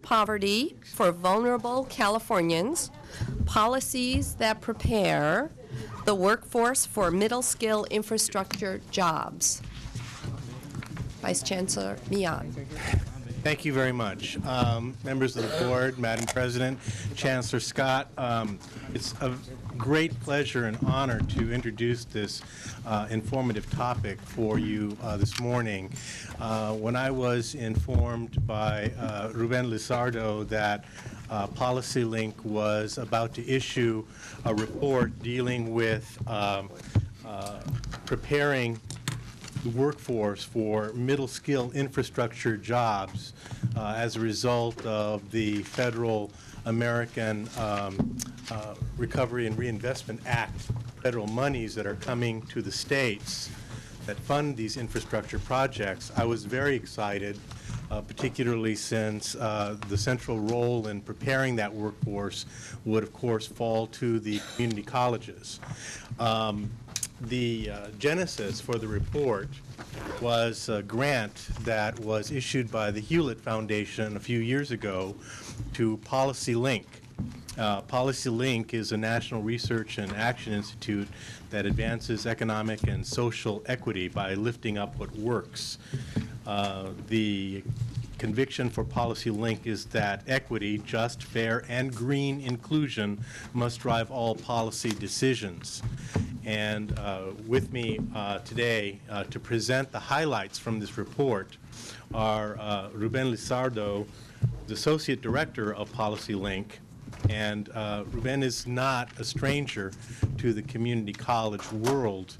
poverty for vulnerable Californians, policies that prepare the workforce for middle-skill infrastructure jobs. Vice Chancellor Mian. Thank you very much. Members of the board, Madam President, Chancellor Scott, it's a great pleasure and honor to introduce this informative topic for you this morning. When I was informed by Ruben Lizardo that PolicyLink was about to issue a report dealing with preparing the workforce for middle-skill infrastructure jobs as a result of the federal American Recovery and Reinvestment Act, federal monies that are coming to the states that fund these infrastructure projects. I was very excited, particularly since the central role in preparing that workforce would, of course, fall to the community colleges. The genesis for the report was a grant that was issued by the Hewlett Foundation a few years ago to PolicyLink. PolicyLink is a national research and action institute that advances economic and social equity by lifting up what works. The conviction for PolicyLink is that equity, just, fair, and green inclusion must drive all policy decisions. And with me today to present the highlights from this report are Ruben Lizardo, the Associate Director of PolicyLink, and Ruben is not a stranger to the community college world.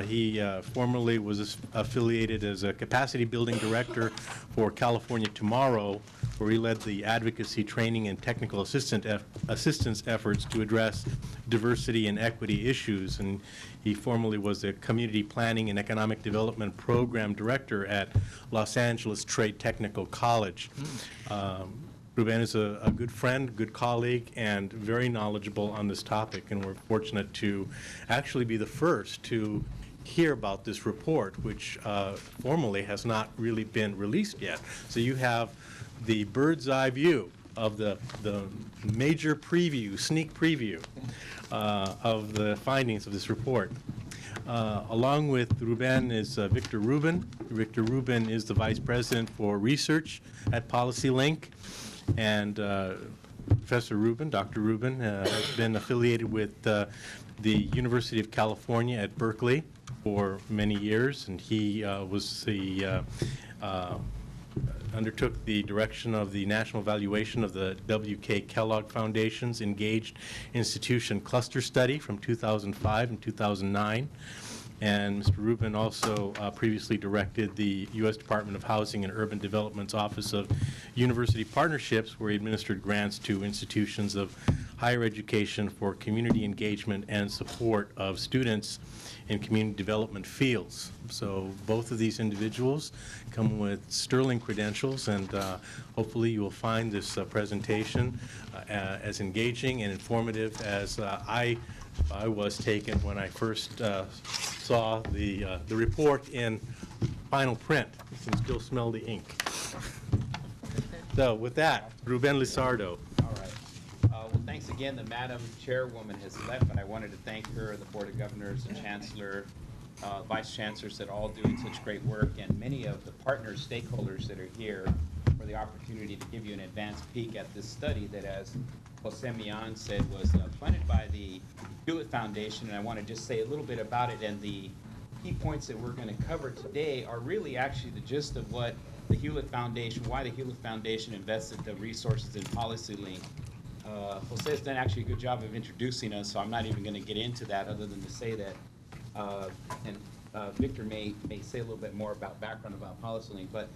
He formerly was affiliated as a capacity building director for California Tomorrow, where he led the advocacy, training, and technical assistance efforts to address diversity and equity issues. And he formerly was the community planning and economic development program director at Los Angeles Trade Technical College. Ruben is a good friend, good colleague, and very knowledgeable on this topic, and we're fortunate to actually be the first to hear about this report, which formally has not really been released yet. So you have the bird's eye view of the major preview, sneak preview of the findings of this report. Along with Ruben is Victor Rubin. Victor Rubin is the Vice President for Research at PolicyLink. And Professor Rubin, Dr. Rubin, has been affiliated with the University of California at Berkeley for many years, and he was the undertook the direction of the national evaluation of the W.K. Kellogg Foundation's Engaged Institution Cluster Study from 2005 and 2009. And Mr. Rubin also previously directed the U.S. Department of Housing and Urban Development's Office of University Partnerships, where he administered grants to institutions of higher education for community engagement and support of students in community development fields. So both of these individuals come with sterling credentials, and hopefully you will find this presentation as engaging and informative as I was taken when I first saw the report in final print. You can still smell the ink. So with that, Ruben Lizardo. All right. Well, thanks again. The Madam Chairwoman has left, but I wanted to thank her, the Board of Governors, the Chancellor, Vice Chancellors that are all doing such great work, and many of the partners, stakeholders that are here for the opportunity to give you an advanced peek at this study that, as Jose Mian said, was funded by the Hewlett Foundation, and I want to just say a little bit about it. And the key points that we're going to cover today are really actually the gist of what the Hewlett Foundation, why the Hewlett Foundation invested the resources in PolicyLink. Jose has done actually a good job of introducing us, so I'm not even going to get into that other than to say that, Victor may say a little bit more about background about PolicyLink, but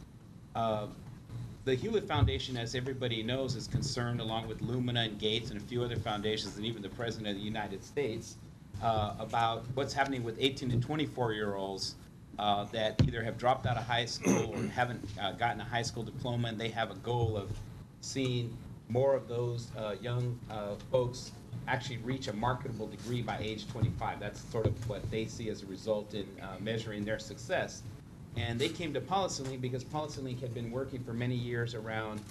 the Hewlett Foundation, as everybody knows, is concerned, along with Lumina and Gates and a few other foundations and even the President of the United States, about what's happening with 18 to 24-year-olds that either have dropped out of high school or haven't gotten a high school diploma, and they have a goal of seeing more of those young folks actually reach a marketable degree by age 25. That's sort of what they see as a result in measuring their success. And they came to PolicyLink because PolicyLink had been working for many years around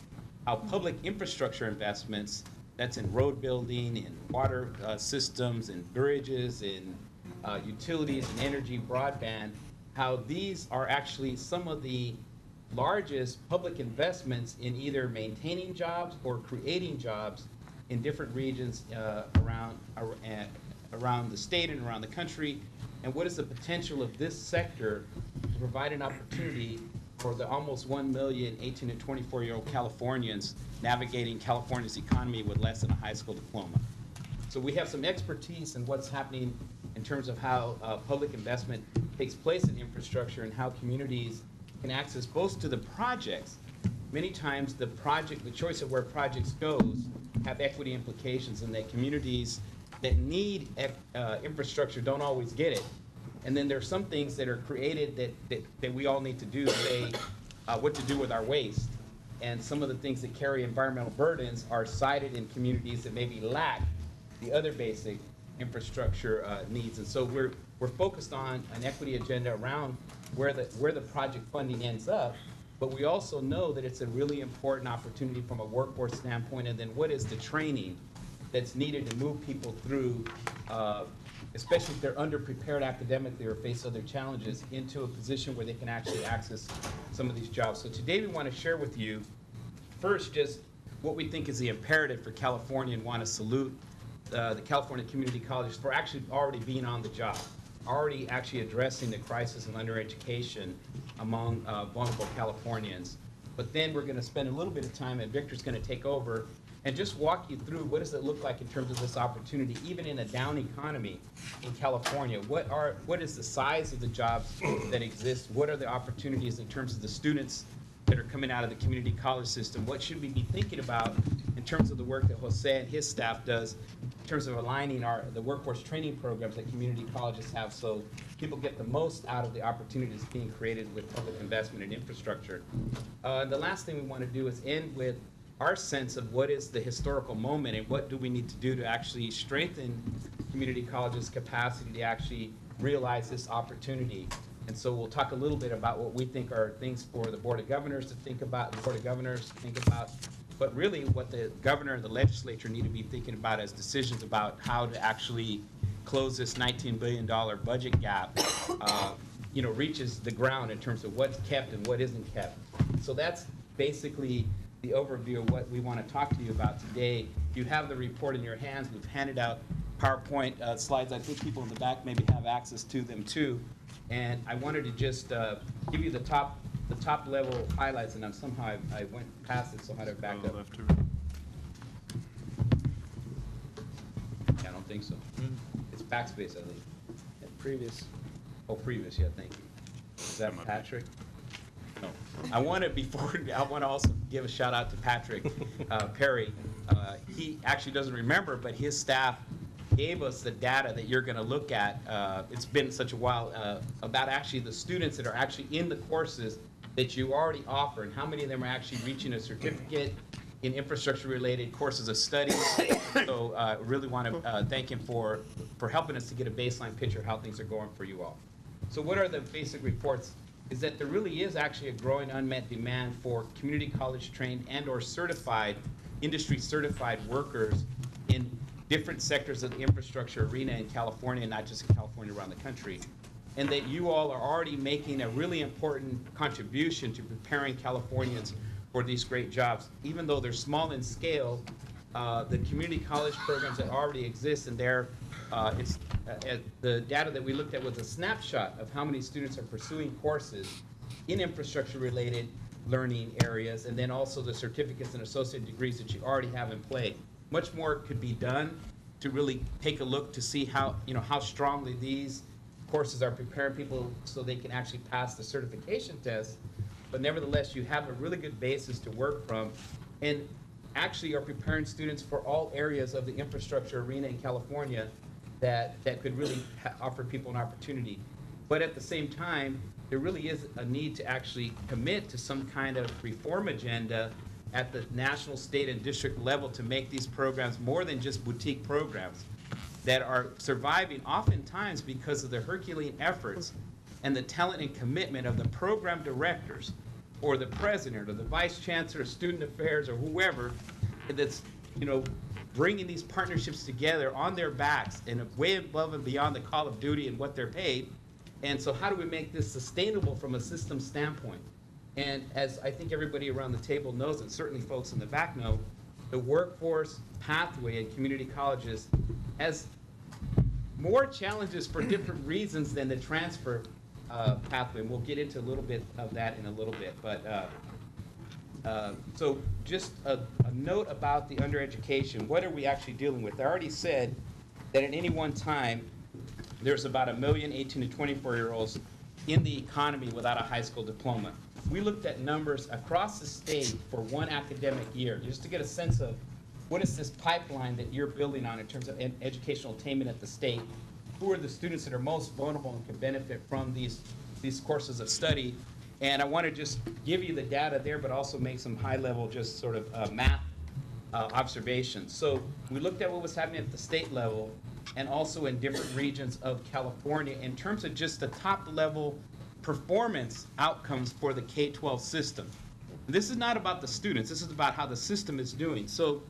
how public infrastructure investments, that's in road building, in water systems, in bridges, in utilities, and energy, broadband, how these are actually some of the largest public investments in either maintaining jobs or creating jobs in different regions around the state and around the country, and what is the potential of this sector to provide an opportunity for the almost 1 million 18 to 24-year-old Californians navigating California's economy with less than a high school diploma. So we have some expertise in what's happening in terms of how public investment takes place in infrastructure and how communities can access both to the projects. Many times the choice of where projects goes have equity implications, and that communities that need infrastructure don't always get it. And then there are some things that are created that we all need to do, say what to do with our waste. And some of the things that carry environmental burdens are cited in communities that maybe lack the other basic infrastructure needs. And so we're focused on an equity agenda around where the project funding ends up, but we also know that it's a really important opportunity from a workforce standpoint, and then what is the training that's needed to move people through, especially if they're underprepared academically or face other challenges, into a position where they can actually access some of these jobs. So today we want to share with you, first, just what we think is the imperative for California, and want to salute the California community colleges for actually already being on the job, already actually addressing the crisis of undereducation among vulnerable Californians. But then we're going to spend a little bit of time, and Victor's going to take over and just walk you through what does it look like in terms of this opportunity, even in a down economy in California. What is the size of the jobs that exist? What are the opportunities in terms of the students that are coming out of the community college system? What should we be thinking about in terms of the work that Jose and his staff does in terms of aligning the workforce training programs that community colleges have, so people get the most out of the opportunities being created with public investment in infrastructure. The last thing we want to do is end with our sense of what is the historical moment and what do we need to do to actually strengthen community colleges' capacity to actually realize this opportunity. And so we'll talk a little bit about what we think are things for the Board of Governors to think about, but really what the governor and the legislature need to be thinking about as decisions about how to actually close this $19 billion budget gap, reaches the ground in terms of what's kept and what isn't kept. So that's basically the overview of what we want to talk to you about today. You have the report in your hands. We've handed out PowerPoint slides. I think people in the back maybe have access to them too. And I wanted to just give you the top level highlights, and somehow I went past it, so I had to back up. Left to right. I don't think so. It's backspace, I think. And previous, yeah, thank you. Is that Patrick? No. I want to also give a shout out to Patrick Perry. He actually doesn't remember, but his staff gave us the data that you're going to look at. It's been such a while about actually the students that are actually in the courses that you already offer, and how many of them are actually reaching a certificate in infrastructure-related courses of study. So really want to thank him for helping us to get a baseline picture of how things are going for you all. So what are the basic reports? Is that there really is actually a growing unmet demand for community college trained and or certified, industry certified workers in different sectors of the infrastructure arena in California, not just in California, around the country. And that you all are already making a really important contribution to preparing Californians for these great jobs. Even though they're small in scale, the community college programs that already exist, and the data that we looked at was a snapshot of how many students are pursuing courses in infrastructure-related learning areas, and then also the certificates and associate degrees that you already have in play. Much more could be done to really take a look to see how strongly these courses are preparing people so they can actually pass the certification test. But nevertheless, you have a really good basis to work from, and actually are preparing students for all areas of the infrastructure arena in California that could really offer people an opportunity. But at the same time, there really is a need to actually commit to some kind of reform agenda at the national, state, and district level to make these programs more than just boutique programs that are surviving oftentimes because of the Herculean efforts and the talent and commitment of the program directors or the president or the vice chancellor, student affairs, or whoever that's, bringing these partnerships together on their backs and way above and beyond the call of duty and what they're paid. And so how do we make this sustainable from a system standpoint? And as I think everybody around the table knows, and certainly folks in the back know, the workforce pathway in community colleges has more challenges for different reasons than the transfer pathway. And we'll get into a little bit of that in a little bit. But so just a note about the undereducation. What are we actually dealing with? I already said that at any one time, there's about 1 million 18 to 24-year-olds in the economy without a high school diploma. We looked at numbers across the state for one academic year, just to get a sense of what is this pipeline that you're building on in terms of educational attainment at the state. Who are the students that are most vulnerable and can benefit from these courses of study? And I want to just give you the data there, but also make some high-level, just sort of math observations. So we looked at what was happening at the state level and also in different regions of California in terms of just the top-level performance outcomes for the K-12 system. And this is not about the students. This is about how the system is doing. So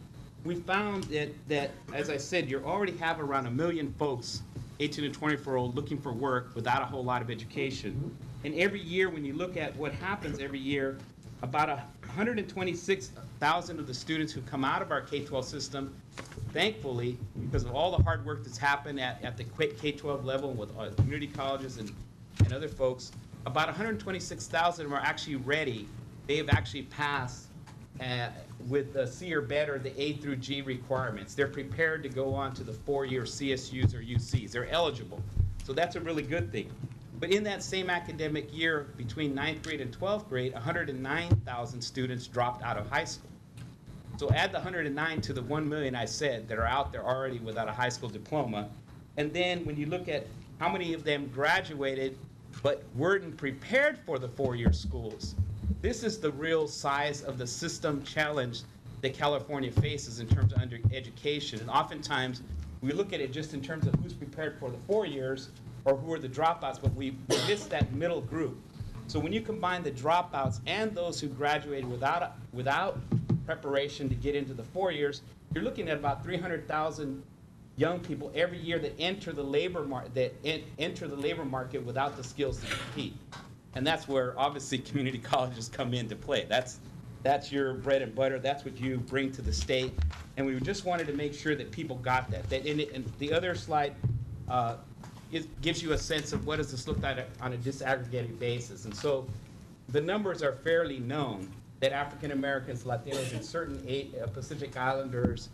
we found that as I said, you already have around 1 million folks, 18 to 24-year-old, looking for work without a whole lot of education. And every year, when you look at what happens every year, about 126,000 of the students who come out of our K-12 system, thankfully, because of all the hard work that's happened at the K-12 level with community colleges and other folks, about 126,000 of them are actually ready. They have actually passed with the C or better, the A through G requirements. They're prepared to go on to the 4-year CSUs or UCs. They're eligible. So that's a really good thing. But in that same academic year, between 9th grade and 12th grade, 109,000 students dropped out of high school. So add the 109 to the 1 million I said that are out there already without a high school diploma. And then when you look at how many of them graduated but weren't prepared for the 4-year schools, this is the real size of the system challenge that California faces in terms of undereducation. And oftentimes, we look at it just in terms of who's prepared for the 4 years or who are the dropouts, but we miss that middle group. So when you combine the dropouts and those who graduated without preparation to get into the 4 years, you're looking at about 300,000 young people every year that enter the labor market without the skills to compete. And that's where obviously community colleges come into play. That's your bread and butter. That's what you bring to the state. And we just wanted to make sure that people got that. And the other slide it gives you a sense of what does this look like on a disaggregated basis. And so the numbers are fairly known that African Americans, Latinos, and certain Pacific Islanders,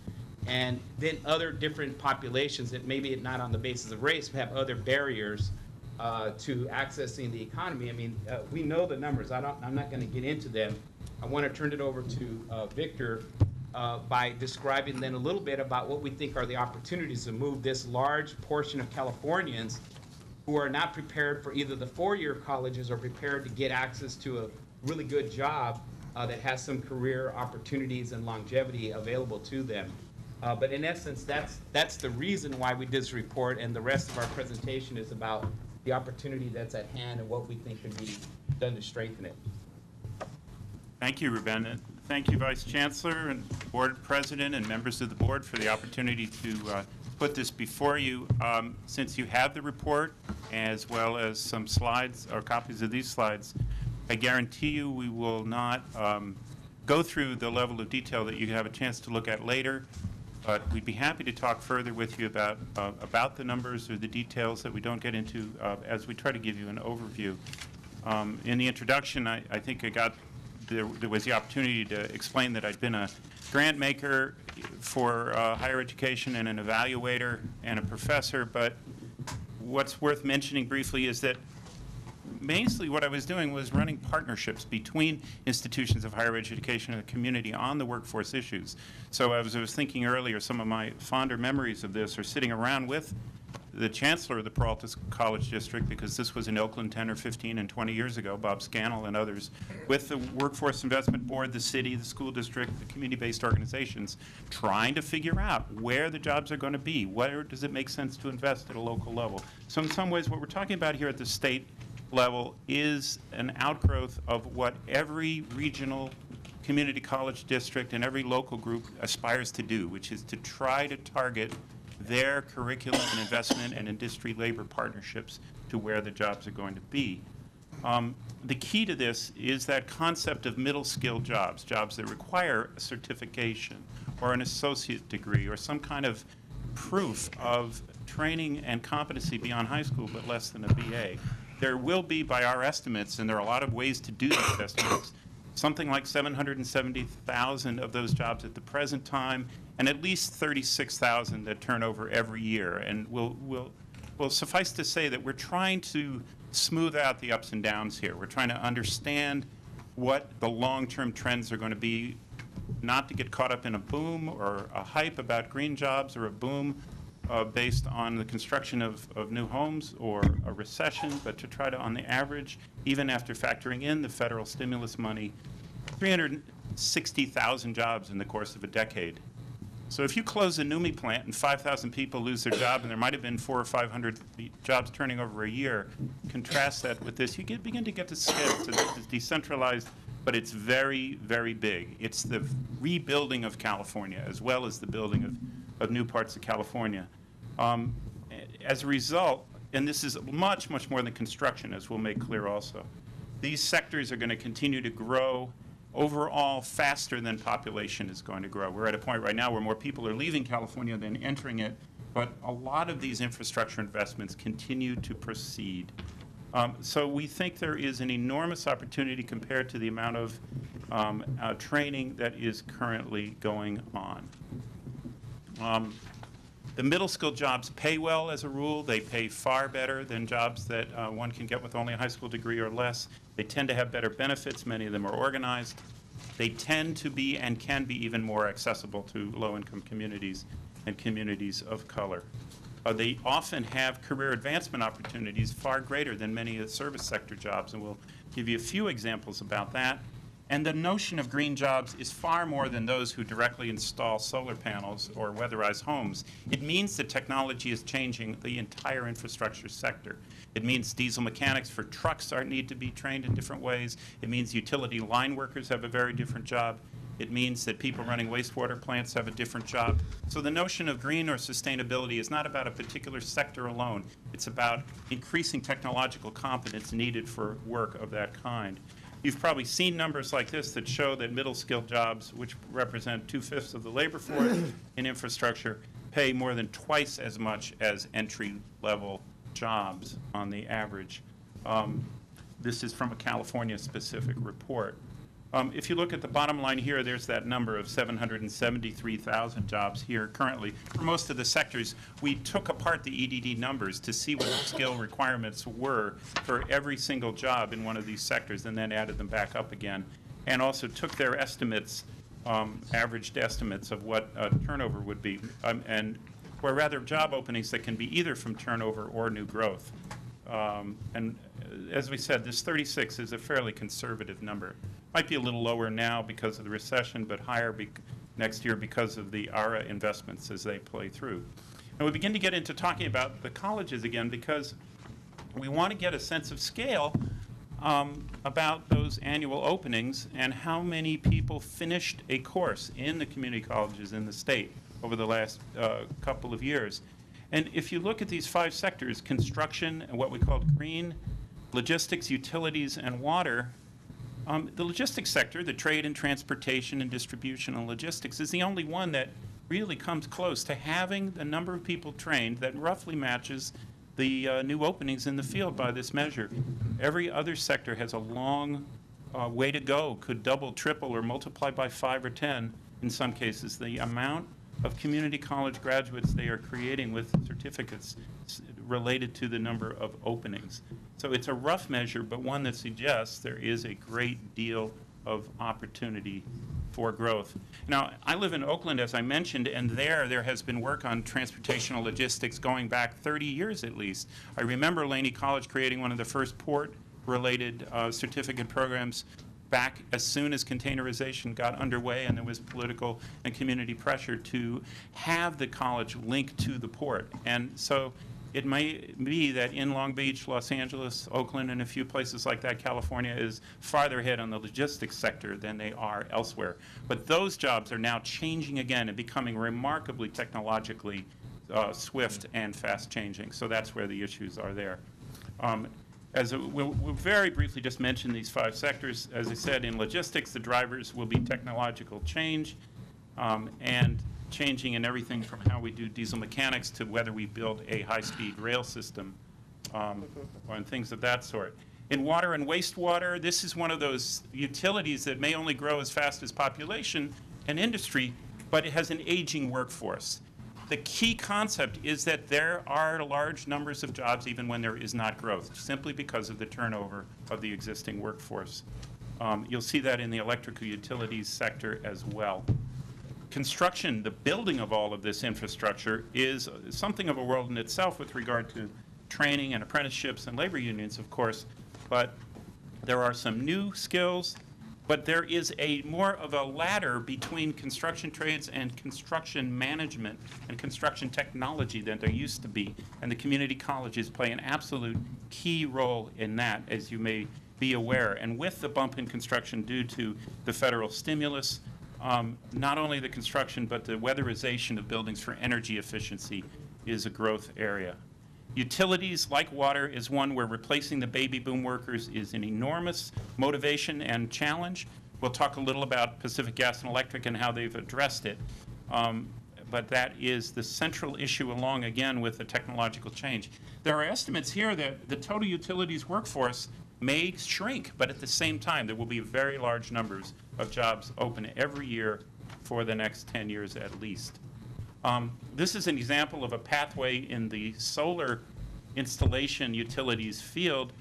and then other different populations that maybe not on the basis of race have other barriers to accessing the economy. I mean, we know the numbers. I'm not going to get into them. I want to turn it over to Victor by describing then a little bit about what we think are the opportunities to move this large portion of Californians who are not prepared for either the 4-year colleges or prepared to get access to a really good job that has some career opportunities and longevity available to them. But in essence, that's the reason why we did this report, and the rest of our presentation is about the opportunity that's at hand and what we think can be done to strengthen it. Thank you, Ruben. And thank you, Vice Chancellor and Board President and members of the board for the opportunity to put this before you. Since you have the report as well as some slides or copies of these slides, I guarantee you we will not go through the level of detail that you have a chance to look at later, but we'd be happy to talk further with you about the numbers or the details that we don't get into as we try to give you an overview. In the introduction, I think there was the opportunity to explain that I'd been a grant maker for higher education and an evaluator and a professor, but what's worth mentioning briefly is that basically what I was doing was running partnerships between institutions of higher education and the community on the workforce issues. So as I was thinking earlier, some of my fonder memories of this are sitting around with the Chancellor of the Peralta College District, because this was in Oakland 10 or 15 and 20 years ago, Bob Scannell and others, with the Workforce Investment Board, the city, the school district, the community-based organizations, trying to figure out where the jobs are going to be, where does it make sense to invest at a local level. So in some ways what we're talking about here at the state level is an outgrowth of what every regional community college district and every local group aspires to do, which is to try to target their curriculum and investment and industry labor partnerships to where the jobs are going to be. The key to this is that concept of middle-skilled jobs, jobs that require a certification or an associate degree or some kind of proof of training and competency beyond high school but less than a BA. There will be, by our estimates, and there are a lot of ways to do these estimates, something like 770,000 of those jobs at the present time, and at least 36,000 that turn over every year. And we'll suffice to say that we're trying to smooth out the ups and downs here. We're trying to understand what the long-term trends are going to be, not to get caught up in a boom or a hype about green jobs or a boom based on the construction of new homes or a recession, but to try to, on the average, even after factoring in the federal stimulus money, 360,000 jobs in the course of a decade. So if you close a NUMMI plant and 5,000 people lose their job, and there might have been 400 or 500 jobs turning over a year, contrast that with this, you begin to get to scale. It's decentralized, but it's very, very big. It's the rebuilding of California as well as the building of new parts of California. As a result, and this is much, much more than construction, as we'll make clear also, these sectors are going to continue to grow overall faster than population is going to grow. We're at a point right now where more people are leaving California than entering it, but a lot of these infrastructure investments continue to proceed. So we think there is an enormous opportunity compared to the amount of training that is currently going on. The middle-skilled jobs pay well as a rule. They pay far better than jobs that one can get with only a high school degree or less. They tend to have better benefits. Many of them are organized. They tend to be and can be even more accessible to low-income communities and communities of color. They often have career advancement opportunities far greater than many of the service sector jobs, and we'll give you a few examples about that. And the notion of green jobs is far more than those who directly install solar panels or weatherize homes. It means that technology is changing the entire infrastructure sector. It means diesel mechanics for trucks need to be trained in different ways. It means utility line workers have a very different job. It means that people running wastewater plants have a different job. So the notion of green or sustainability is not about a particular sector alone. It's about increasing technological competence needed for work of that kind. You've probably seen numbers like this that show that middle-skilled jobs, which represent 2/5 of the labor force in infrastructure, pay more than twice as much as entry-level jobs on the average. This is from a California-specific report. If you look at the bottom line here, there's that number of 773,000 jobs here currently. For most of the sectors, we took apart the EDD numbers to see what the skill requirements were for every single job in one of these sectors and then added them back up again, and also took their estimates, averaged estimates of what turnover would be, or rather job openings that can be either from turnover or new growth. And as we said, this 36 is a fairly conservative number. Might be a little lower now because of the recession, but higher next year because of the ARA investments as they play through. And we begin to get into talking about the colleges again because we want to get a sense of scale about those annual openings and how many people finished a course in the community colleges in the state over the last couple of years. And if you look at these 5 sectors, construction and what we call green, logistics, utilities, and water, the logistics sector, the trade and transportation and distribution and logistics, is the only one that really comes close to having the number of people trained that roughly matches the new openings in the field by this measure. Every other sector has a long way to go, could double, triple, or multiply by 5 or 10 in some cases. The amount of community college graduates they are creating with certificates related to the number of openings. So it's a rough measure, but one that suggests there is a great deal of opportunity for growth. Now, I live in Oakland, as I mentioned, and there has been work on transportational logistics going back 30 years at least. I remember Laney College creating one of the first port-related certificate programs back as soon as containerization got underway, and there was political and community pressure to have the college linked to the port. And so It may be that in Long Beach, Los Angeles, Oakland, and a few places like that, California is farther ahead on the logistics sector than they are elsewhere. But those jobs are now changing again and becoming remarkably technologically swift and fast changing. So that's where the issues are there. We'll very briefly just mention these 5 sectors. As I said, in logistics, the drivers will be technological change and changing in everything from how we do diesel mechanics to whether we build a high-speed rail system and things of that sort. In water and wastewater, this is one of those utilities that may only grow as fast as population and industry, but it has an aging workforce. The key concept is that there are large numbers of jobs even when there is not growth, simply because of the turnover of the existing workforce. You'll see that in the electrical utilities sector as well. Construction, the building of all of this infrastructure, is something of a world in itself with regard to training and apprenticeships and labor unions, of course, but there are some new skills, but there is more of a ladder between construction trades and construction management and construction technology than there used to be, and the community colleges play an absolute key role in that, as you may be aware. And with the bump in construction due to the federal stimulus, not only the construction, but the weatherization of buildings for energy efficiency is a growth area. Utilities, like water, is one where replacing the baby boom workers is an enormous motivation and challenge. We'll talk a little about Pacific Gas and Electric and how they've addressed it. But that is the central issue along, again, with the technological change. There are estimates here that the total utilities workforce may shrink, but at the same time, there will be very large numbers of jobs open every year for the next 10 years at least. This is an example of a pathway in the solar installation utilities field.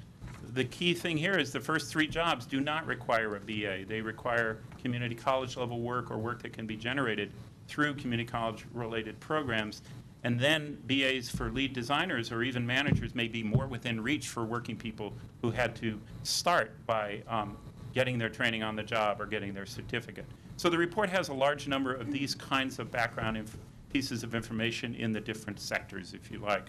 The key thing here is the first 3 jobs do not require a BA. They require community college level work or work that can be generated through community college related programs. And then BAs for lead designers or even managers may be more within reach for working people who had to start by getting their training on the job or getting their certificate. So the report has a large number of these kinds of background pieces of information in the different sectors, if you like.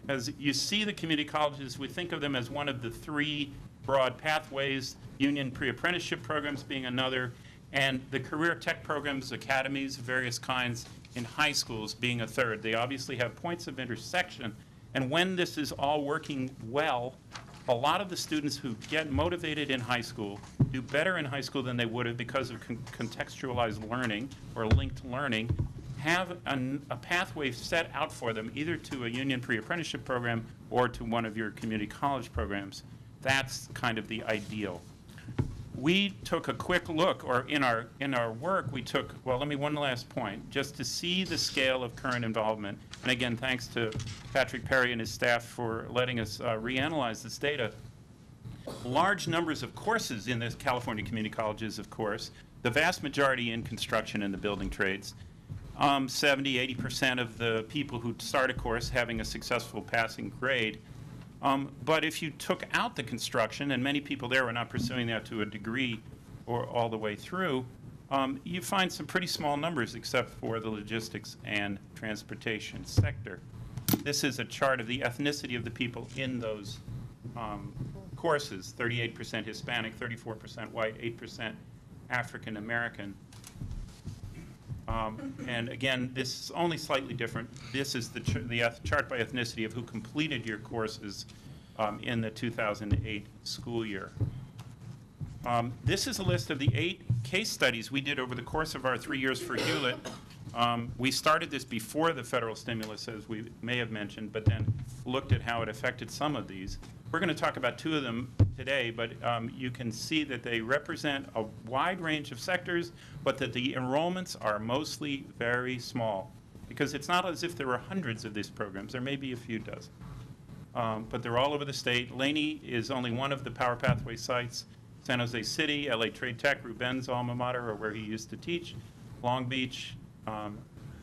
As you see the community colleges, we think of them as one of the 3 broad pathways, union pre-apprenticeship programs being another, and the career tech programs, academies of various kinds in high schools being a third. They obviously have points of intersection, and when this is all working well, a lot of the students who get motivated in high school do better in high school than they would have because of contextualized learning or linked learning, have a pathway set out for them either to a union pre-apprenticeship program or to one of your community college programs. That's kind of the ideal. We took a quick look, or in our work, we took, well, one last point, just to see the scale of current involvement. And again, thanks to Patrick Perry and his staff for letting us reanalyze this data. Large numbers of courses in the California community colleges, of course, the vast majority in construction and the building trades. 70–80% of the people who start a course having a successful passing grade. But if you took out the construction, and many people there were not pursuing that to a degree or all the way through, you find some pretty small numbers except for the logistics and transportation sector. This is a chart of the ethnicity of the people in those courses, 38% Hispanic, 34% white, 8% African American. And again, this is only slightly different. This is the chart by ethnicity of who completed your courses in the 2008 school year. This is a list of the 8 case studies we did over the course of our 3 years for Hewlett. We started this before the federal stimulus, as we may have mentioned, but then looked at how it affected some of these. We're going to talk about 2 of them today, but you can see that they represent a wide range of sectors, but that the enrollments are mostly very small, because it's not as if there were hundreds of these programs. There may be a few dozen, but they're all over the state. Laney is only one of the Power Pathway sites. San Jose City, LA Trade Tech, Ruben's alma mater, or where he used to teach, Long Beach,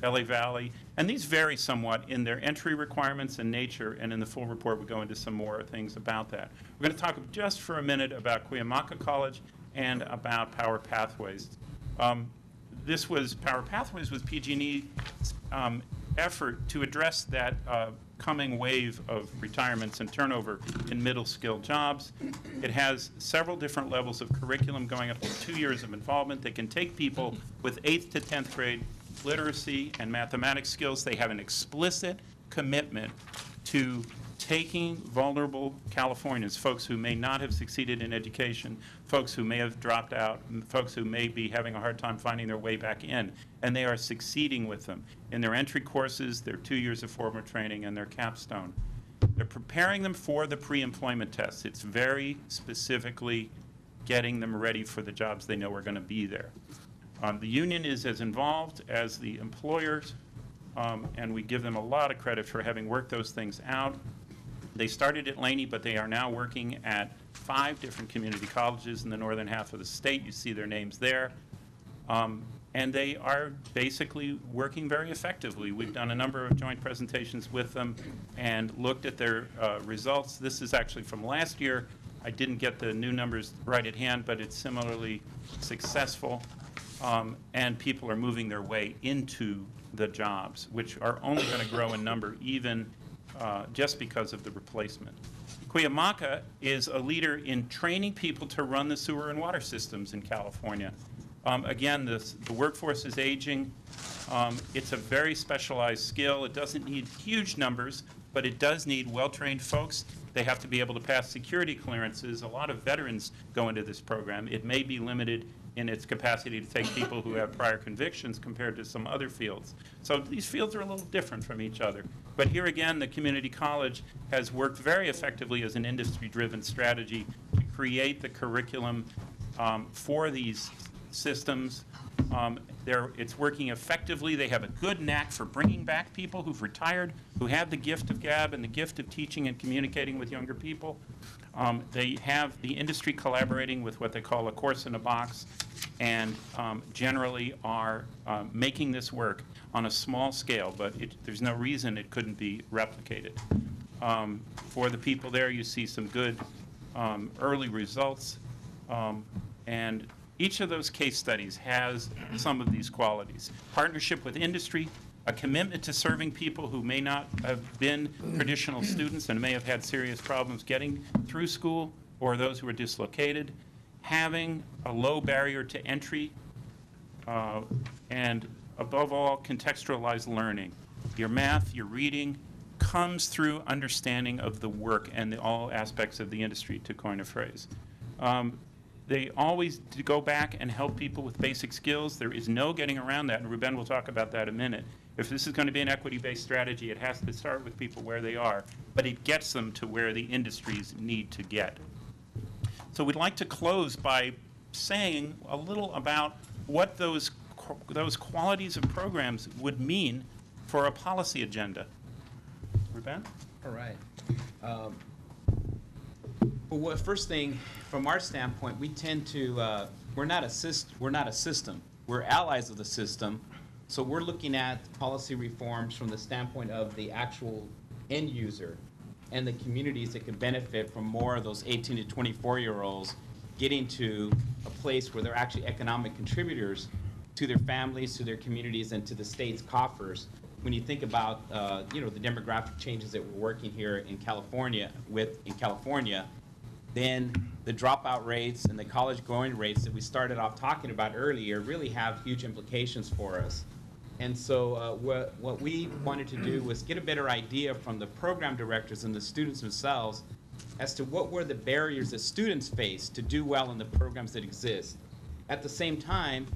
LA Valley, and these vary somewhat in their entry requirements and nature, and in the full report we go into some more things about that. We're going to talk just for a minute about Cuyamaca College and about Power Pathways. This was Power Pathways was PG&E's effort to address that coming wave of retirements and turnover in middle-skilled jobs. It has several different levels of curriculum going up to 2 years of involvement. They can take people with 8th to 10th grade literacy and mathematics skills. They have an explicit commitment to taking vulnerable Californians, folks who may not have succeeded in education, folks who may have dropped out, folks who may be having a hard time finding their way back in, and they are succeeding with them in their entry courses, their 2 years of formal training, and their capstone. They're preparing them for the pre-employment tests. It's very specifically getting them ready for the jobs they know are going to be there. The union is as involved as the employers, and we give them a lot of credit for having worked those things out. They started at Laney, but they are now working at 5 different community colleges in the northern half of the state. You see their names there. And they are basically working very effectively. We've done a number of joint presentations with them and looked at their results. This is actually from last year. I didn't get the new numbers right at hand, but it's similarly successful. And people are moving their way into the jobs, which are only going to grow in number even just because of the replacement. Cuyamaca is a leader in training people to run the sewer and water systems in California. Again, the workforce is aging. It's a very specialized skill. It doesn't need huge numbers, but it does need well-trained folks. They have to be able to pass security clearances. A lot of veterans go into this program. It may be limited in its capacity to take people who have prior convictions compared to some other fields. So these fields are a little different from each other. But here again, the community college has worked very effectively as an industry-driven strategy to create the curriculum for these systems. It's working effectively. They have a good knack for bringing back people who've retired, who have the gift of gab and the gift of teaching and communicating with younger people. They have the industry collaborating with what they call a course in a box, and generally are making this work on a small scale, but there's no reason it couldn't be replicated. For the people there, you see some good early results, and each of those case studies has some of these qualities. Partnership with industry, a commitment to serving people who may not have been traditional students and may have had serious problems getting through school, or those who are dislocated, having a low barrier to entry, and above all, contextualized learning. Your math, your reading comes through understanding of the work and all aspects of the industry, to coin a phrase. They always go back and help people with basic skills. There is no getting around that, and Ruben will talk about that in a minute. If this is going to be an equity-based strategy, it has to start with people where they are, but it gets them to where the industries need to get. So we'd like to close by saying a little about what those qualities of programs would mean for a policy agenda. Ruben? All right. Well, first thing, from our standpoint, we tend to, we're not a system. We're allies of the system. So we're looking at policy reforms from the standpoint of the actual end user and the communities that could benefit from more of those 18 to 24-year-olds getting to a place where they're actually economic contributors to their families, to their communities, and to the state's coffers. When you think about, the demographic changes that we're working here in California then the dropout rates and the college going rates that we started off talking about earlier really have huge implications for us. And so what we wanted to do was get a better idea from the program directors and the students themselves as to what were the barriers that students face to do well in the programs that exist. At the same time,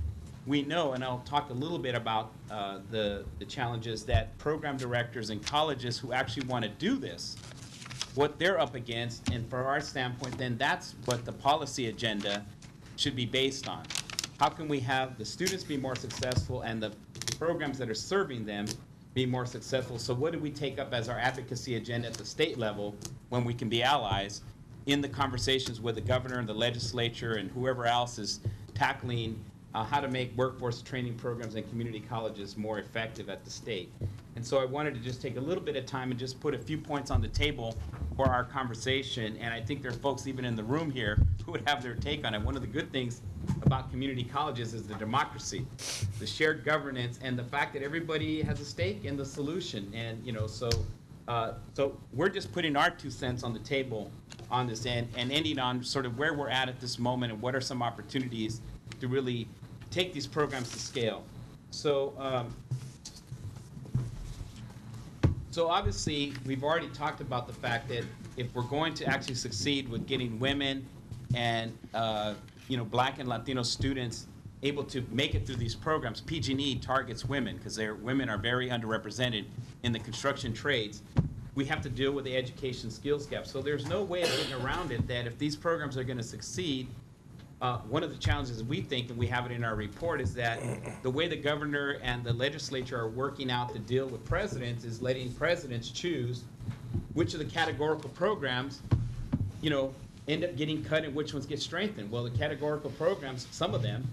we know, and I'll talk a little bit about the challenges that program directors and colleges who actually want to do this, what they're up against, and from our standpoint, then that's what the policy agenda should be based on. How can we have the students be more successful and the programs that are serving them be more successful? So what do we take up as our advocacy agenda at the state level when we can be allies in the conversations with the governor and the legislature and whoever else is tackling how to make workforce training programs and community colleges more effective at the state? And so I wanted to just take a little bit of time and just put a few points on the table for our conversation, and I think there are folks even in the room here who would have their take on it. One of the good things about community colleges is the democracy, the shared governance, and the fact that everybody has a stake in the solution. And so we're just putting our 2 cents on the table on this, and ending on sort of where we're at this moment and what are some opportunities to really take these programs to scale. So obviously, we've already talked about the fact that if we're going to actually succeed with getting women and Black and Latino students able to make it through these programs, PG&E targets women because women are very underrepresented in the construction trades. We have to deal with the education skills gap. So there's no way of getting around it that if these programs are going to succeed, one of the challenges we think, and we have it in our report, is that the way the governor and the legislature are working out to deal with presidents is letting presidents choose which of the categorical programs, end up getting cut and which ones get strengthened. Well, the categorical programs, some of them,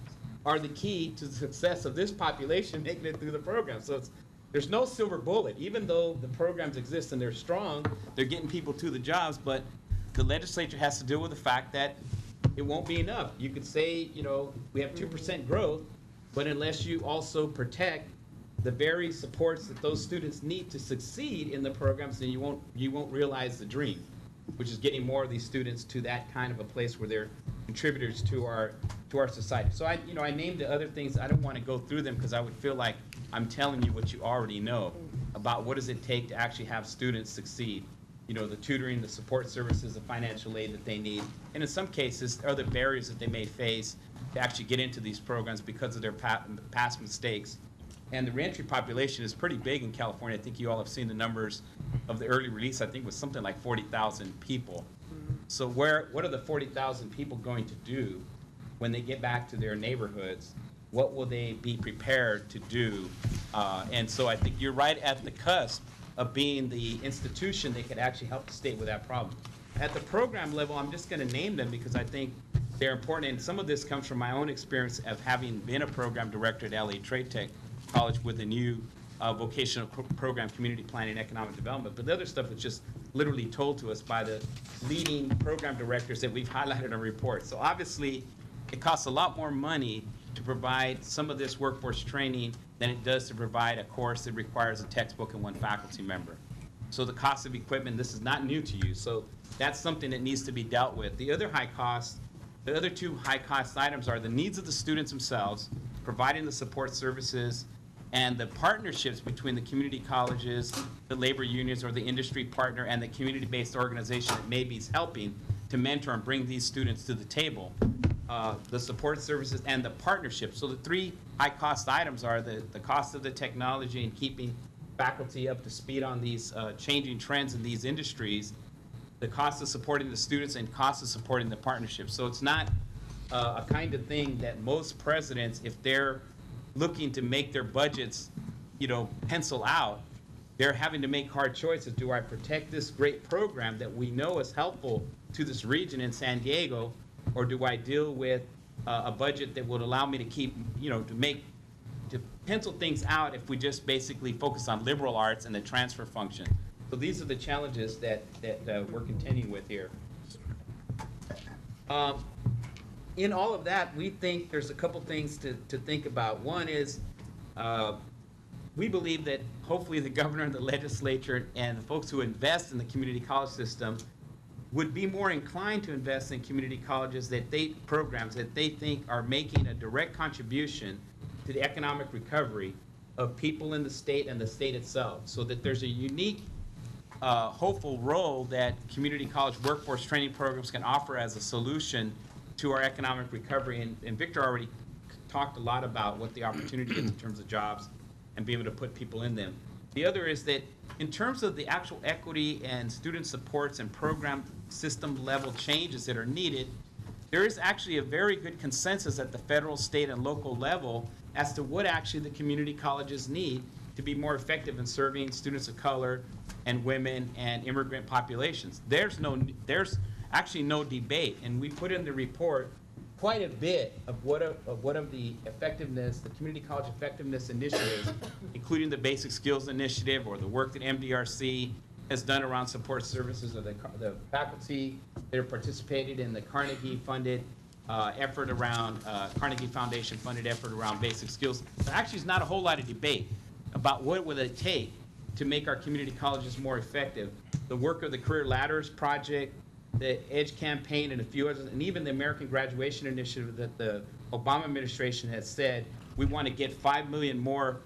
are the key to the success of this population making it through the program. So there's no silver bullet. Even though the programs exist and they're strong, they're getting people to the jobs, but the legislature has to deal with the fact that it won't be enough. You could say, we have 2% growth, but unless you also protect the very supports that those students need to succeed in the programs, then you won't realize the dream, which is getting more of these students to that kind of a place where they're contributors to our society. So I named the other things. I don't want to go through them because I would feel like I'm telling you what you already know about what does it take to actually have students succeed. The tutoring, the support services, the financial aid that they need, and in some cases, other barriers that they may face to actually get into these programs because of their past mistakes. And the reentry population is pretty big in California. I think you all have seen the numbers of the early release. I think it was something like 40,000 people. So what are the 40,000 people going to do when they get back to their neighborhoods? What will they be prepared to do? And so I think you're right at the cusp of being the institution that could actually help the state with that problem. At the program level, I'm just going to name them because I think they're important, and some of this comes from my own experience of having been a program director at LA Trade Tech College with a new vocational program, community planning and economic development. But the other stuff was just literally told to us by the leading program directors that we've highlighted in our report. So obviously, it costs a lot more money to provide some of this workforce training than it does to provide a course that requires a textbook and one faculty member. So the cost of equipment, this is not new to you. So that's something that needs to be dealt with. The other two high cost items are the needs of the students themselves, providing the support services, and the partnerships between the community colleges, the labor unions, or the industry partner, and the community-based organization that maybe is helping to mentor and bring these students to the table. The support services and the partnerships. So the three high-cost items are the cost of the technology and keeping faculty up to speed on these changing trends in these industries, the cost of supporting the students, and cost of supporting the partnerships. So it's not a kind of thing that most presidents, if they're looking to make their budgets, pencil out, they're having to make hard choices. Do I protect this great program that we know is helpful to this region in San Diego, or do I deal with a budget that would allow me to keep, to pencil things out if we just basically focus on liberal arts and the transfer function? So these are the challenges that we're contending with here. In all of that, we think there's a couple things to think about. One is we believe that hopefully the governor and the legislature and the folks who invest in the community college system would be more inclined to invest in community colleges programs that they think are making a direct contribution to the economic recovery of people in the state and the state itself, so that there's a unique, hopeful role that community college workforce training programs can offer as a solution to our economic recovery. And Victor already talked a lot about what the opportunity is in terms of jobs and being able to put people in them. The other is that in terms of the actual equity and student supports and program system level changes that are needed, there is actually a very good consensus at the federal, state, and local level as to what actually the community colleges need to be more effective in serving students of color and women and immigrant populations. There's actually no debate, and we put in the report quite a bit of what of the effectiveness, the community college effectiveness initiatives, including the Basic Skills Initiative or the work that MDRC has done around support services, or the faculty that have participated in the Carnegie-funded effort around, Carnegie Foundation-funded effort around basic skills. There actually is not a whole lot of debate about what would it take to make our community colleges more effective. The work of the Career Ladders Project, the EDGE campaign, and a few others, and even the American Graduation Initiative that the Obama administration has said, we want to get 5 million more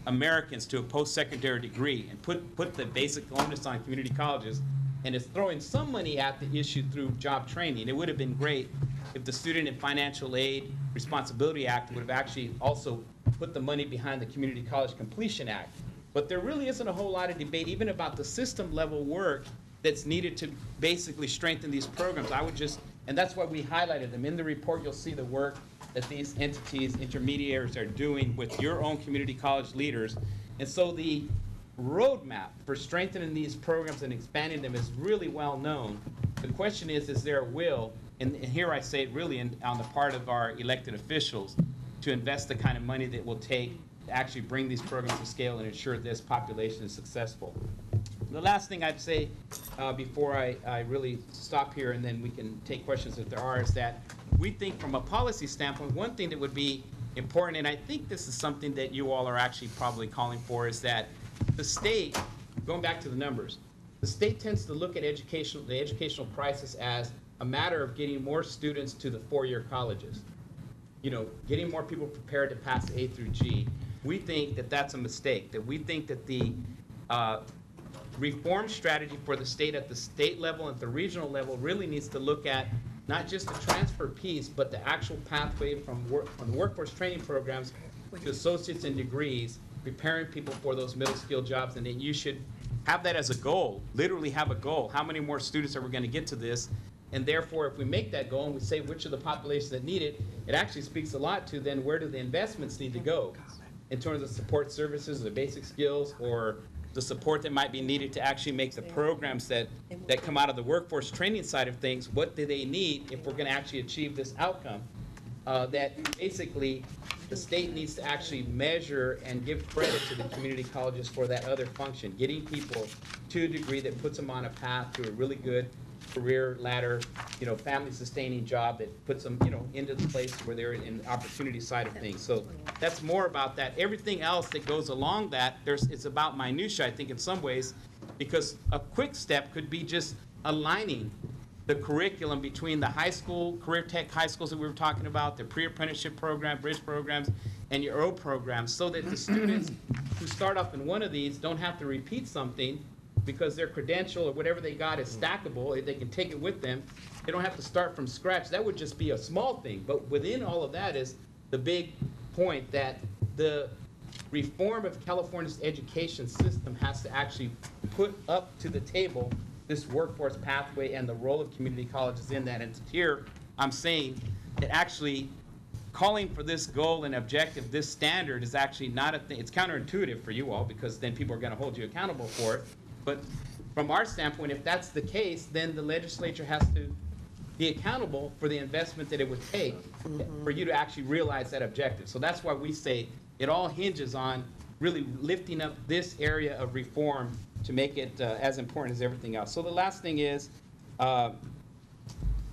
Americans to a post-secondary degree and put the basic onus on community colleges, and it's throwing some money at the issue through job training. It would have been great if the Student and Financial Aid Responsibility Act would have actually also put the money behind the Community College Completion Act. But there really isn't a whole lot of debate even about the system level work that's needed to basically strengthen these programs. And that's why we highlighted them. In the report, you'll see the work that these entities, intermediaries, are doing with your own community college leaders. And so the roadmap for strengthening these programs and expanding them is really well known. The question is there a will, and here I say it really on the part of our elected officials, to invest the kind of money that will take to actually bring these programs to scale and ensure this population is successful. The last thing I'd say before I really stop here, and then we can take questions if there are, is that we think from a policy standpoint, one thing that would be important, and I think this is something that you all are actually probably calling for, is that the state, going back to the numbers, the state tends to look at the educational crisis as a matter of getting more students to the four-year colleges. You know, getting more people prepared to pass A through G. We think that that's a mistake, that we think that the reform strategy for the state at the state level and at the regional level really needs to look at not just the transfer piece, but the actual pathway from the workforce training programs to associates and degrees, preparing people for those middle-skilled jobs. And then you should have that as a goal, literally have a goal. How many more students are we going to get to this? And therefore, if we make that goal and we say which of the populations that need it, it actually speaks a lot to then where do the investments need to go in terms of support services, the basic skills, or the support that might be needed to actually make the programs that come out of the workforce training side of things. What do they need if we're going to actually achieve this outcome? That basically the state needs to actually measure and give credit to the community colleges for that other function, getting people to a degree that puts them on a path to a really good career ladder, family sustaining job that puts them, into the place where they're in the opportunity side of things. So that's more about that. Everything else that goes along that, it's about minutia, I think, in some ways, because a quick step could be just aligning the curriculum between the high school, career tech high schools that we were talking about, the pre-apprenticeship program, bridge programs, and your O programs, so that the students who start off in one of these don't have to repeat something because their credential or whatever they got is stackable. They can take it with them. They don't have to start from scratch. That would just be a small thing. But within all of that is the big point that the reform of California's education system has to actually put up to the table this workforce pathway and the role of community colleges in that. And here I'm saying that actually calling for this goal and objective, this standard, is actually not a thing. It's counterintuitive for you all because then people are going to hold you accountable for it. But from our standpoint, if that's the case, then the legislature has to be accountable for the investment that it would take for you to actually realize that objective. So that's why we say it all hinges on really lifting up this area of reform to make it as important as everything else. So the last thing is,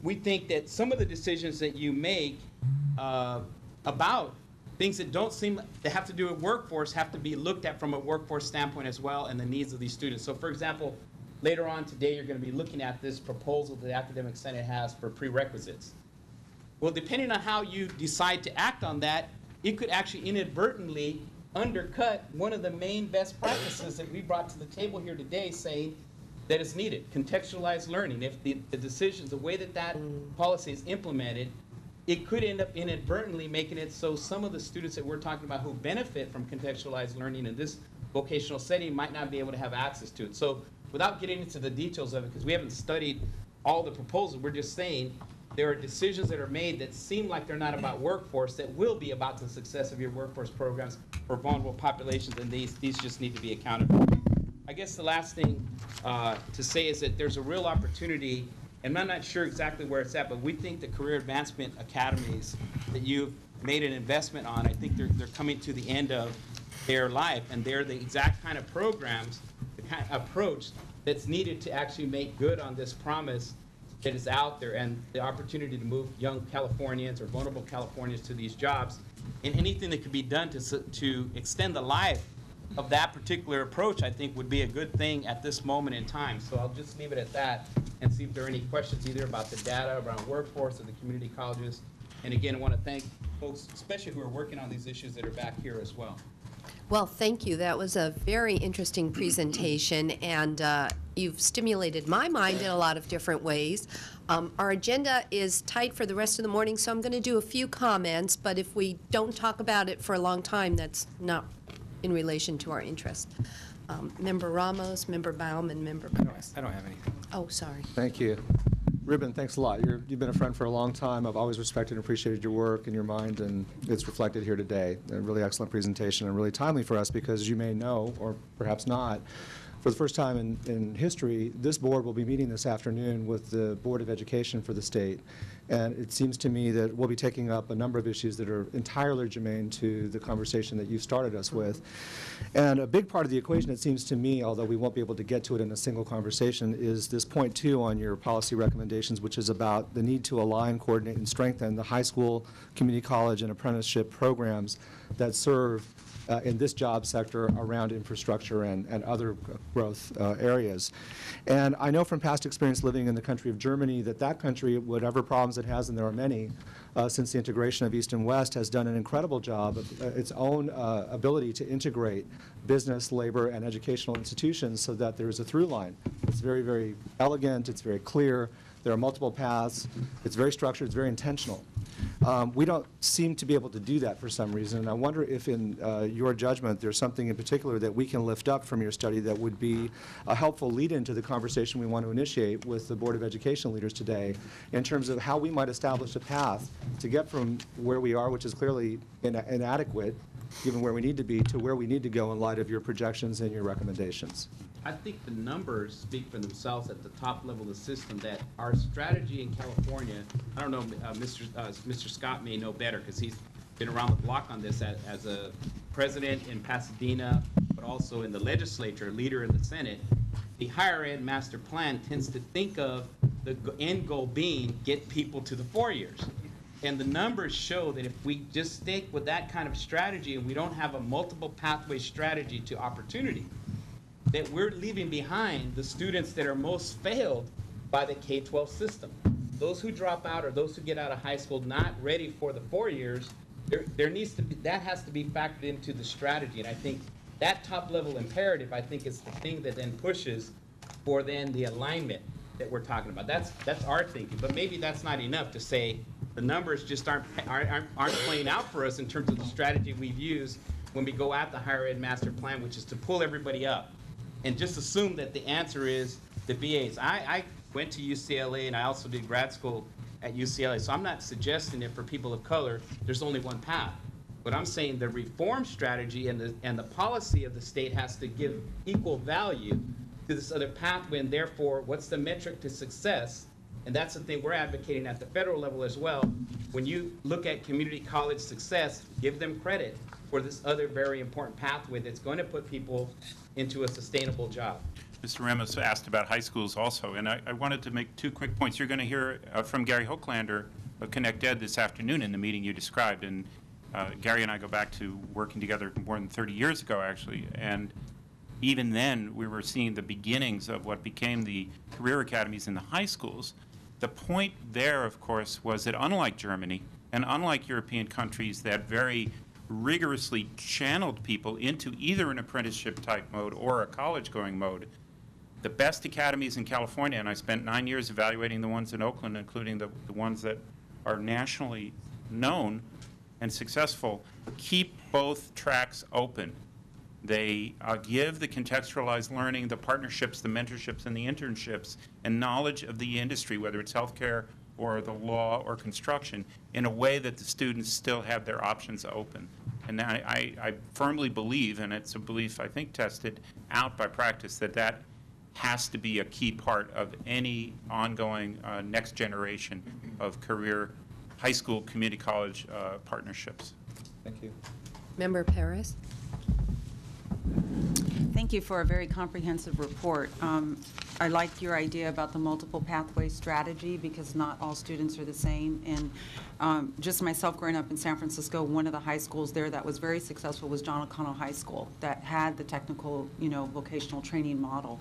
we think that some of the decisions that you make about things that don't seem to have to do with workforce have to be looked at from a workforce standpoint as well and the needs of these students. So for example, later on today you're going to be looking at this proposal that the Academic Senate has for prerequisites. Well, depending on how you decide to act on that, it could actually inadvertently undercut one of the main best practices that we brought to the table here today, saying that is needed, contextualized learning. If the decisions, the way that that policy is implemented, it could end up inadvertently making it so some of the students that we're talking about who benefit from contextualized learning in this vocational setting might not be able to have access to it. So without getting into the details of it, because we haven't studied all the proposals, we're just saying there are decisions that are made that seem like they're not about workforce that will be about the success of your workforce programs for vulnerable populations, and these just need to be accounted for. I guess the last thing to say is that there's a real opportunity, and I'm not sure exactly where it's at, but we think the career advancement academies that you've made an investment on, I think they're coming to the end of their life, and they're the exact kind of programs, the approach that's needed to actually make good on this promise that is out there, and the opportunity to move young Californians or vulnerable Californians to these jobs, and anything that could be done to extend the life of that particular approach, I think would be a good thing at this moment in time. So I'll just leave it at that and see if there are any questions either about the data around workforce or the community colleges. And again, I want to thank folks, especially who are working on these issues that are back here as well. Well, thank you. That was a very interesting presentation, and you've stimulated my mind in a lot of different ways. Our agenda is tight for the rest of the morning, so I'm going to do a few comments, but if we don't talk about it for a long time, that's not in relation to our interest. Member Ramos, Member Baum, and Member Perez. I don't have anything. Oh, sorry. Thank you. Ruben, thanks a lot. You've been a friend for a long time. I've always respected and appreciated your work and your mind, and it's reflected here today. A really excellent presentation and really timely for us because, as you may know, or perhaps not, for the first time in history, this board will be meeting this afternoon with the Board of Education for the state. And it seems to me that we'll be taking up a number of issues that are entirely germane to the conversation that you started us with. And a big part of the equation, it seems to me, although we won't be able to get to it in a single conversation, is this point 2 on your policy recommendations, which is about the need to align, coordinate, and strengthen the high school, community college, and apprenticeship programs that serve in this job sector around infrastructure and other growth areas. And I know from past experience living in the country of Germany that that country, whatever problems it has, and there are many, since the integration of East and West, has done an incredible job of its own ability to integrate business, labor, and educational institutions so that there is a through line. It's very, very elegant, it's very clear, there are multiple paths, it's very structured, it's very intentional. We don't seem to be able to do that for some reason, and I wonder if in your judgment there's something in particular that we can lift up from your study that would be a helpful lead-in to the conversation we want to initiate with the Board of Education leaders today in terms of how we might establish a path to get from where we are, which is clearly inadequate, given where we need to be, to where we need to go in light of your projections and your recommendations. I think the numbers speak for themselves at the top level of the system, that our strategy in California, I don't know, Mr. Scott may know better because he's been around the block on this as a president in Pasadena, but also in the legislature, leader in the Senate. The higher ed master plan tends to think of the end goal being get people to the 4 years. And the numbers show that if we just stick with that kind of strategy and we don't have a multiple pathway strategy to opportunity, that we're leaving behind the students that are most failed by the K-12 system. Those who drop out or those who get out of high school not ready for the 4 years, there needs to be, that has to be factored into the strategy. And I think that top level imperative, I think, is the thing that then pushes for then the alignment that we're talking about. That's our thinking, but maybe that's not enough to say the numbers just aren't playing out for us in terms of the strategy we've used when we go at the higher ed master plan, which is to pull everybody up and just assume that the answer is the BAs. I went to UCLA and I also did grad school at UCLA, so I'm not suggesting that for people of color there's only one path. But I'm saying the reform strategy and the policy of the state has to give equal value to this other pathway, and therefore what's the metric to success? And that's the thing we're advocating at the federal level as well. When you look at community college success, give them credit for this other very important pathway that's going to put people into a sustainable job. Mr. Ramos asked about high schools also, and I wanted to make 2 quick points. You're going to hear from Gary Hoechlander of Connect Ed this afternoon in the meeting you described, and Gary and I go back to working together more than 30 years ago, actually, and even then we were seeing the beginnings of what became the career academies in the high schools. The point there, of course, was that unlike Germany and unlike European countries that very rigorously channeled people into either an apprenticeship type mode or a college going mode, the best academies in California, and I spent 9 years evaluating the ones in Oakland, including the ones that are nationally known and successful, keep both tracks open. They give the contextualized learning, the partnerships, the mentorships, and the internships, and knowledge of the industry, whether it's healthcare or the law or construction, in a way that the students still have their options open. And I firmly believe, and it's a belief I think tested out by practice, that that has to be a key part of any ongoing next generation of career high school community college partnerships. Thank you. Member Perez. Thank Thank you for a very comprehensive report. I liked your idea about the multiple pathway strategy because not all students are the same. And just myself growing up in San Francisco, one of the high schools there that was very successful was John O'Connell High School that had the technical, vocational training model.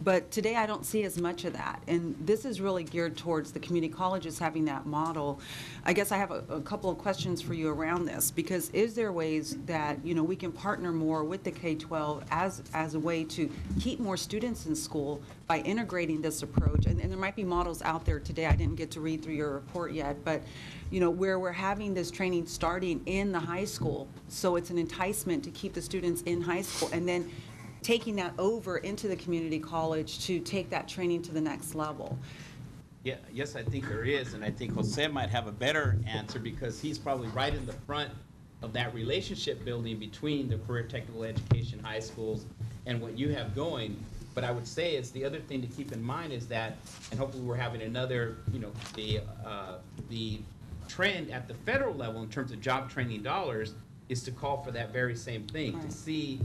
But today I don't see as much of that. And this is really geared towards the community colleges having that model. I guess I have a couple of questions for you around this, because is there ways that, we can partner more with the K-12 as a way to keep more students in school by integrating this approach? And there might be models out there today, I didn't get to read through your report yet, but where we're having this training starting in the high school, so it's an enticement to keep the students in high school, and then taking that over into the community college to take that training to the next level. Yeah, yes, I think there is, and I think Jose might have a better answer because he's probably right in the front of that relationship building between the career technical education high schools and what you have going. But I would say is the other thing to keep in mind is that, and hopefully we're having another, the trend at the federal level in terms of job training dollars is to call for that very same thing, Right. to see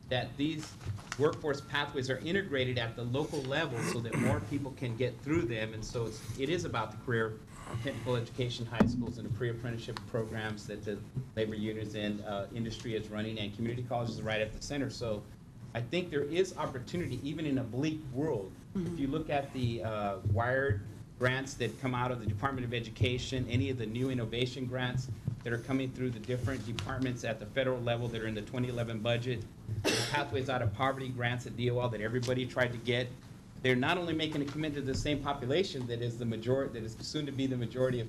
that these workforce pathways are integrated at the local level so that more people can get through them. And so it is about the career technical education high schools and the pre-apprenticeship programs that the labor unions and industry is running, and community colleges are right at the center. So I think there is opportunity even in a bleak world. If you look at the wired grants that come out of the Department of Education, any of the new innovation grants that are coming through the different departments at the federal level that are in the 2011 budget, the Pathways Out of Poverty grants at DOL that everybody tried to get, they're not only making a commitment to the same population that is the majority, that is soon to be the majority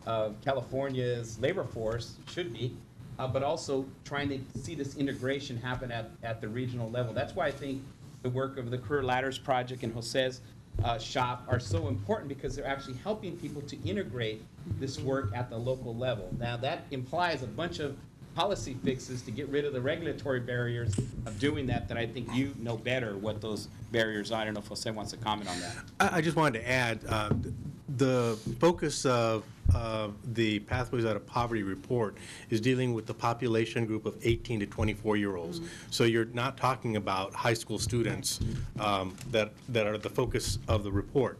of California's labor force, should be, but also trying to see this integration happen at the regional level. That's why I think the work of the Career Ladders Project and Jose's shop are so important, because they're actually helping people to integrate this work at the local level. Now that implies a bunch of policy fixes to get rid of the regulatory barriers of doing that I think you know better what those barriers are. I don't know if Jose wants to comment on that. I just wanted to add, the focus of the Pathways Out of Poverty report is dealing with the population group of 18 to 24-year-olds. So you're not talking about high school students that are the focus of the report.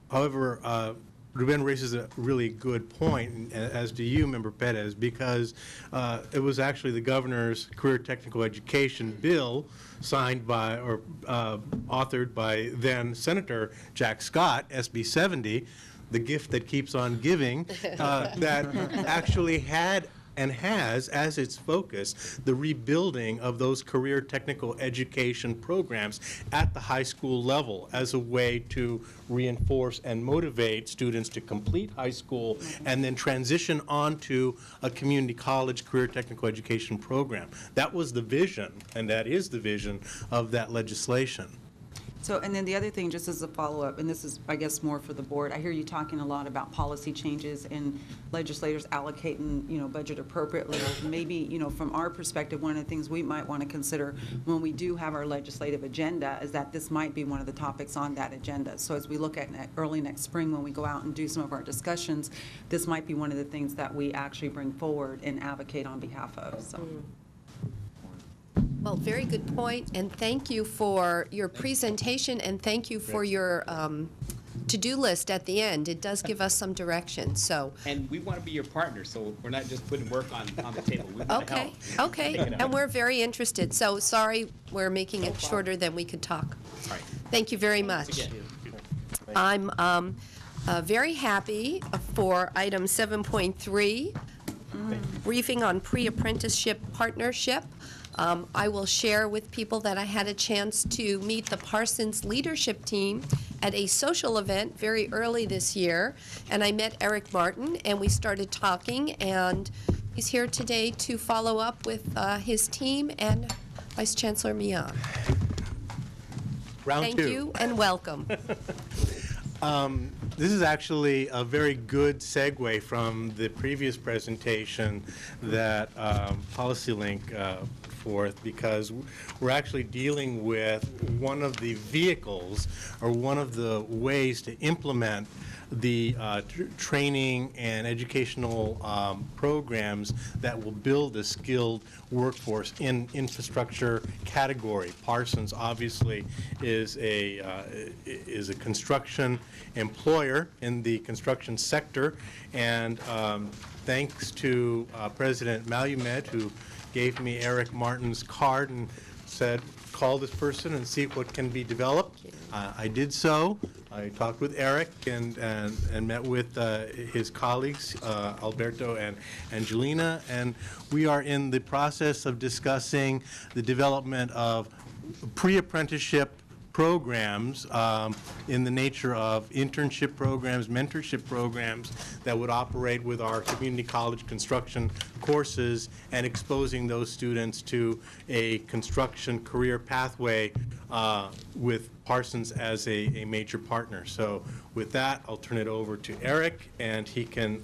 However, Ruben raises a really good point, as do you, Member Perez, because it was actually the governor's career technical education bill signed by, or authored by then Senator Jack Scott, SB 70, the gift that keeps on giving, that actually had and has as its focus the rebuilding of those career technical education programs at the high school level as a way to reinforce and motivate students to complete high school and then transition onto a community college career technical education program. That was the vision, and that is the vision of that legislation. So, and then the other thing, just as a follow-up, and this is, I guess, more for the board, I hear you talking a lot about policy changes and legislators allocating, budget appropriately. Maybe, from our perspective, one of the things we might want to consider when we do have our legislative agenda is that this might be one of the topics on that agenda. So as we look at early next spring when we go out and do some of our discussions, this might be one of the things that we actually bring forward and advocate on behalf of. So. Well, very good point, and thank you for your presentation, and thank you for your to-do list at the end. It does give us some direction, so. And we want to be your partner, so we're not just putting work on the table. We want to Okay, help. okay, Take it up. and we're very interested, so sorry we're making it shorter than we could talk. All right. Thank you very much. Again. I'm very happy for item 7.3, briefing on pre-apprenticeship partnership. I will share with people that I had a chance to meet the Parsons leadership team at a social event very early this year, and I met Eric Martin, and we started talking, and he's here today to follow up with his team and Vice Chancellor Mian. Round Thank two. you and welcome. This is actually a very good segue from the previous presentation that PolicyLink forth, because we're actually dealing with one of the vehicles or one of the ways to implement the training and educational programs that will build a skilled workforce in infrastructure category. Parsons obviously is a construction employer in the construction sector, and thanks to President Malumed, who gave me Eric Martin's card and said, call this person and see what can be developed. I did so. I talked with Eric and met with his colleagues, Alberto and Angelina, and we are in the process of discussing the development of pre-apprenticeship programs in the nature of internship programs, mentorship programs that would operate with our community college construction courses and exposing those students to a construction career pathway with Parsons as a major partner. So with that, I'll turn it over to Eric, and he can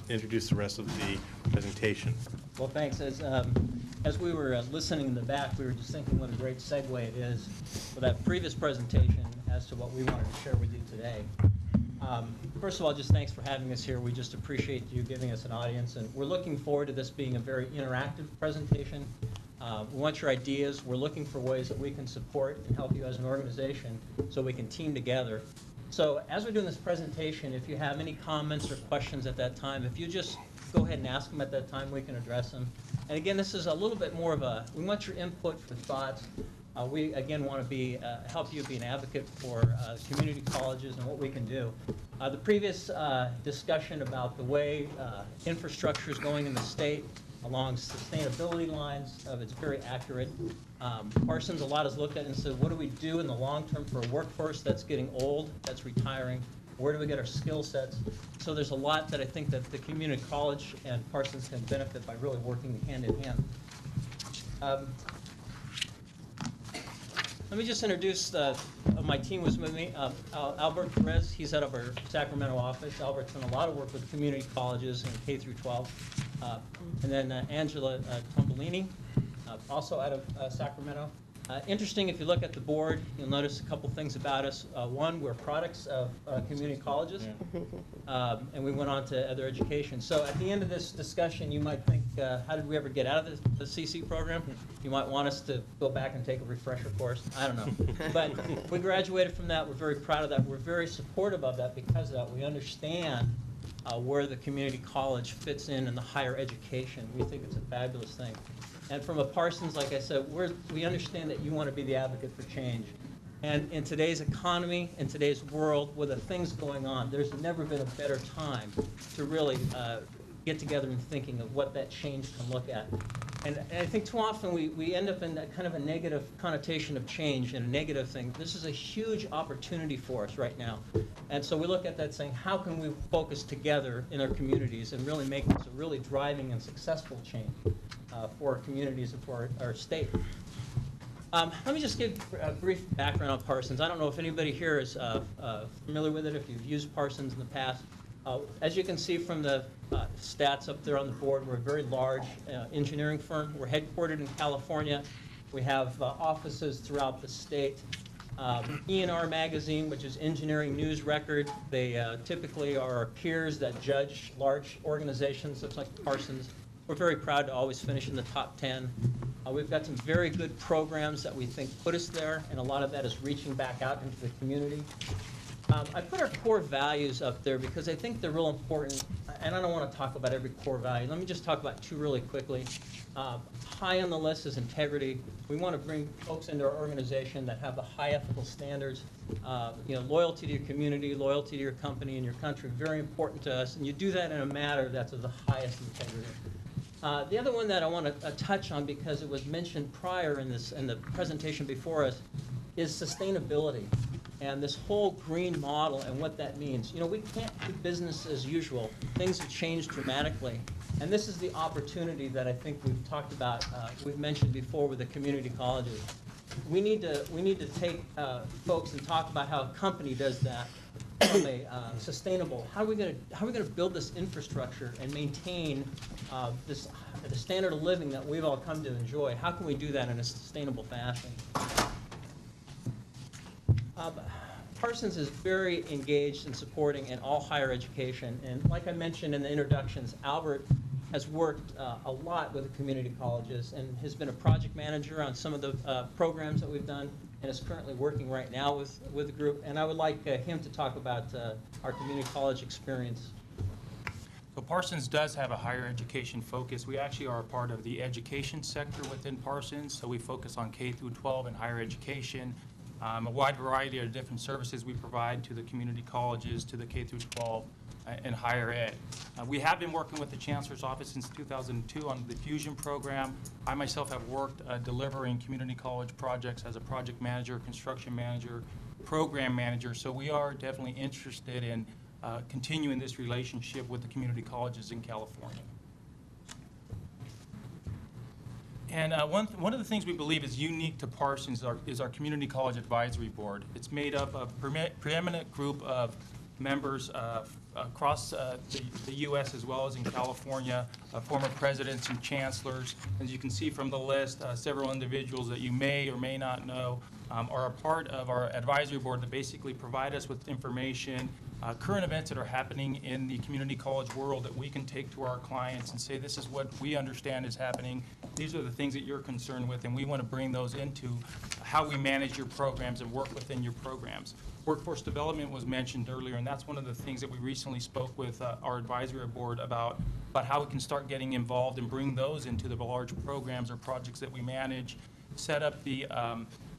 introduce the rest of the presentation. Well, thanks. As we were listening in the back, we were just thinking what a great segue it is for that previous presentation as to what we wanted to share with you today. First of all, just thanks for having us here. We just appreciate you giving us an audience, and we're looking forward to this being a very interactive presentation. We want your ideas. We're looking for ways that we can support and help you as an organization so we can team together. So as we're doing this presentation, if you have any comments or questions at that time, if you just go ahead and ask them at that time, we can address them. And again, this is a little bit more of a, we want your input for thoughts. We, again, want to help you be an advocate for community colleges and what we can do. The previous discussion about the way infrastructure is going in the state along sustainability lines, it's very accurate. Parsons a lot has looked at it and said, what do we do in the long term for a workforce that's getting old, that's retiring? Where do we get our skill sets? So there's a lot that I think that the community college and Parsons can benefit by really working hand in hand. Let me just introduce, my team was with me. Albert Perez, he's out of our Sacramento office. Albert's done a lot of work with community colleges in K through 12. And then Angela Tombolini, also out of Sacramento. Interesting, if you look at the board, you'll notice a couple things about us. One, we're products of community colleges, and we went on to other education. So at the end of this discussion, you might think, how did we ever get out of the CC program? You might want us to go back and take a refresher course. I don't know. But we graduated from that. We're very proud of that. We're very supportive of that because of that. We understand where the community college fits in the higher education. We think it's a fabulous thing. And from a Parsons, like I said, we understand that you want to be the advocate for change. And in today's economy, in today's world, with the things going on, there's never been a better time to really get together and thinking of what that change can look at. And I think too often we end up in that kind of a negative connotation of change and a negative thing. This is a huge opportunity for us right now. And so we look at that saying, how can we focus together in our communities and really make this a really driving and successful change for our communities and for our state. Let me just give a brief background on Parsons. I don't know if anybody here is familiar with it, if you've used Parsons in the past. As you can see from the stats up there on the board, we're a very large engineering firm. We're headquartered in California. We have offices throughout the state. E&R Magazine, which is Engineering News Record, they typically are our peers that judge large organizations, such like Parsons. We're very proud to always finish in the top 10. We've got some very good programs that we think put us there, and a lot of that is reaching back out into the community. I put our core values up there because I think they're real important, and I don't want to talk about every core value. Let me just talk about two really quickly. High on the list is integrity. We want to bring folks into our organization that have the high ethical standards. Loyalty to your community, loyalty to your company and your country, very important to us, and you do that in a manner that's of the highest integrity. The other one that I want to touch on, because it was mentioned prior in the presentation before us, is sustainability and this whole green model and what that means. We can't do business as usual. Things have changed dramatically, and this is the opportunity that I think we've talked about, we've mentioned before with the community colleges. We need to take folks and talk about how a company does that from a sustainable, how are we going to build this infrastructure and maintain the standard of living that we've all come to enjoy? How can we do that in a sustainable fashion? Parsons is very engaged in supporting in all higher education, and like I mentioned in the introductions, Albert has worked a lot with the community colleges and has been a project manager on some of the programs that we've done, and is currently working right now with the group. And I would like him to talk about our community college experience. So Parsons does have a higher education focus. We actually are a part of the education sector within Parsons, so we focus on K through 12 and higher education. A wide variety of different services we provide to the community colleges, to the K through 12, and higher ed. We have been working with the Chancellor's office since 2002 on the Fusion program. I myself have worked delivering community college projects as a project manager, construction manager, program manager, so we are definitely interested in continuing this relationship with the community colleges in California. And one of the things we believe is unique to Parsons is our Community College Advisory Board. It's made up of a preeminent group of members across the U.S. as well as in California, former presidents and chancellors. As you can see from the list, several individuals that you may or may not know are a part of our advisory board that basically provide us with information, current events that are happening in the community college world that we can take to our clients and say, this is what we understand is happening. These are the things that you're concerned with, and we want to bring those into how we manage your programs and work within your programs. Workforce development was mentioned earlier, and that's one of the things that we recently spoke with our advisory board about how we can start getting involved and bring those into the large programs or projects that we manage, set up the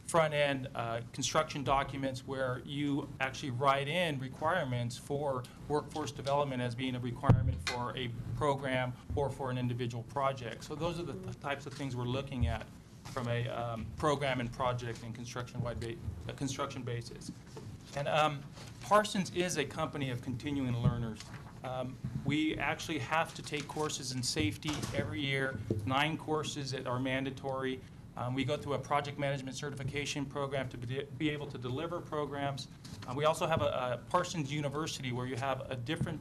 front-end construction documents where you actually write in requirements for workforce development as being a requirement for a program or for an individual project. So those are the types of things we're looking at from a program and project and construction basis. And Parsons is a company of continuing learners. We actually have to take courses in safety every year, 9 courses that are mandatory. We go through a project management certification program to be able to deliver programs. We also have a Parsons University where you have a different,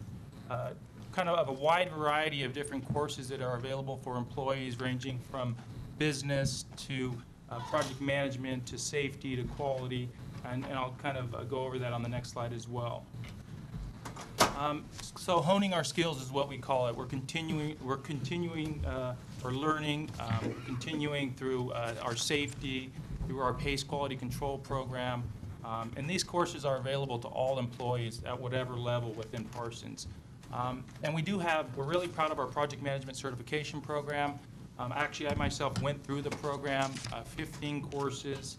kind of a wide variety of different courses that are available for employees, ranging from business to project management to safety to quality, and I'll kind of go over that on the next slide as well. So honing our skills is what we call it. We're continuing or learning, continuing through our safety, through our PACE quality control program. And these courses are available to all employees at whatever level within Parsons. And we're really proud of our project management certification program. Actually, I myself went through the program, 15 courses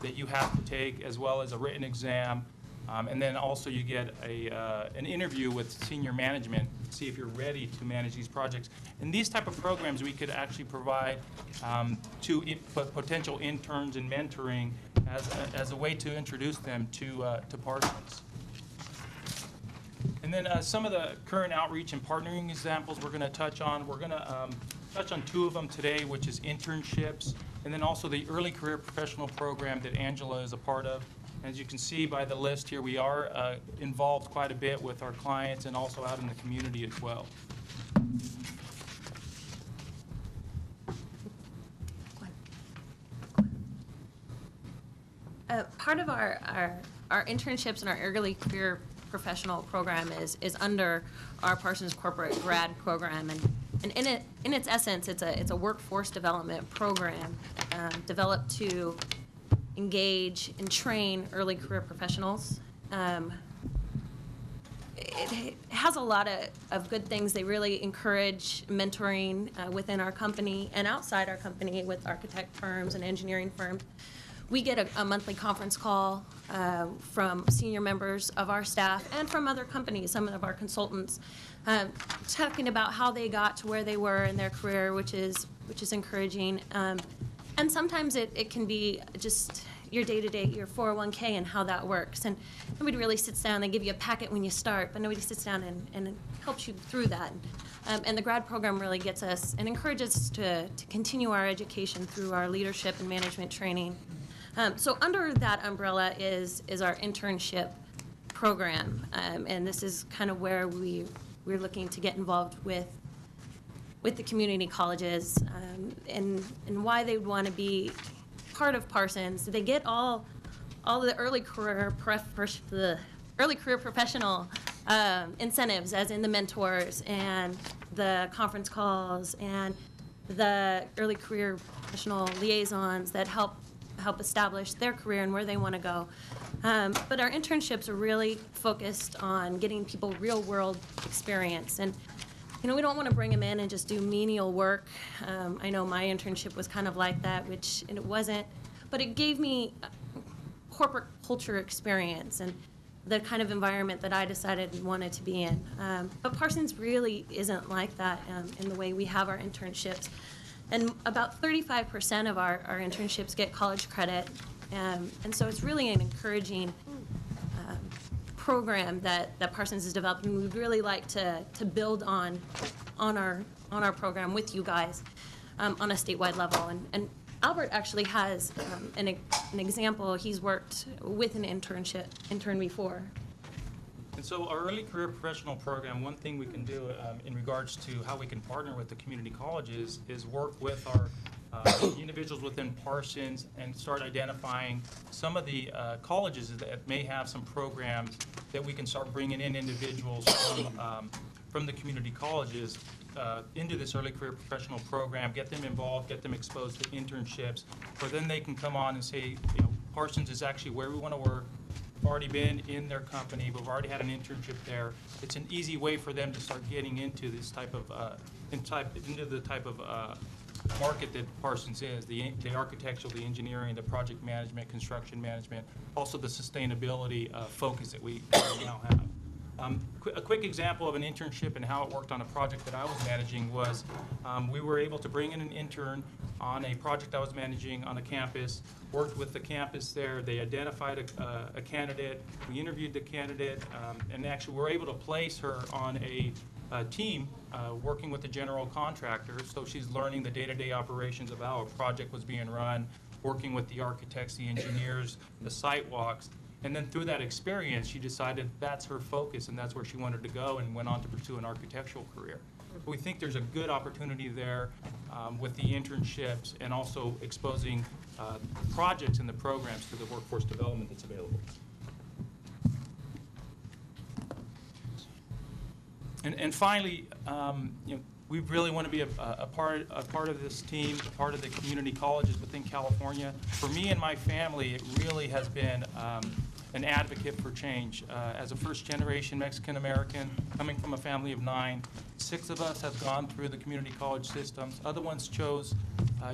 that you have to take, as well as a written exam. And then also you get an interview with senior management to see if you're ready to manage these projects. And these type of programs we could actually provide to potential interns and mentoring as a way to introduce them to Parsons. And then some of the current outreach and partnering examples we're going to touch on. We're going to touch on 2 of them today, which is internships, and then also the early career professional program that Angela is a part of. As you can see by the list here, we are involved quite a bit with our clients and also out in the community as well. Part of our internships and our early career professional program is under our Parsons Corporate Grad Program, and in its essence, it's a workforce development program developed to engage and train early career professionals. It has a lot of good things. They really encourage mentoring within our company and outside our company with architect firms and engineering firms. We get a monthly conference call from senior members of our staff and from other companies, some of our consultants, talking about how they got to where they were in their career, which is encouraging. And sometimes it can be just your day-to-day, your 401k and how that works. And nobody really sits down. They give you a packet when you start, but nobody sits down and helps you through that. And the grad program really gets us and encourages us to continue our education through our leadership and management training. So under that umbrella is our internship program, and this is kind of where we're looking to get involved with the community colleges, and why they would want to be part of Parsons. They get all the early career professional incentives, as in the mentors and the conference calls and the early career professional liaisons that help establish their career and where they want to go. But our internships are really focused on getting people real world experience. And we don't want to bring them in and just do menial work. I know my internship was kind of like that, and it wasn't, but it gave me corporate culture experience and the kind of environment that I decided and wanted to be in. But Parsons really isn't like that in the way we have our internships. And about 35% of our internships get college credit. And so it's really an encouraging program that Parsons has developed, and we'd really like to build on our program with you guys on a statewide level. And Albert actually has an example. He's worked with an intern before. And so our early career professional program, one thing we can do in regards to how we can partner with the community colleges is work with our individuals within Parsons and start identifying some of the colleges that may have some programs that we can start bringing in individuals from the community colleges into this early career professional program, get them involved, get them exposed to internships, where then they can come on and say, Parsons is actually where we want to work. We've already been in their company, but we've already had an internship there. It's an easy way for them to start getting into this type of market that Parsons is, the architectural, the engineering, the project management, construction management, also the sustainability focus that we now have. A quick example of an internship and how it worked on a project that I was managing was we were able to bring in an intern on a project I was managing on a campus, worked with the campus there. They identified a candidate. We interviewed the candidate, and actually were able to place her on a team working with the general contractor. So she's learning the day-to-day operations of how a project was being run, working with the architects, the engineers, the site walks. And then through that experience, she decided that's her focus and that's where she wanted to go, and went on to pursue an architectural career. We think there's a good opportunity there with the internships and also exposing projects in the programs to the workforce development that's available. And finally, we really want to be a part of this team, a part of the community colleges within California. For me and my family, it really has been an advocate for change. As a first-generation Mexican-American, coming from a family of 9, 6 of us have gone through the community college systems. Other ones chose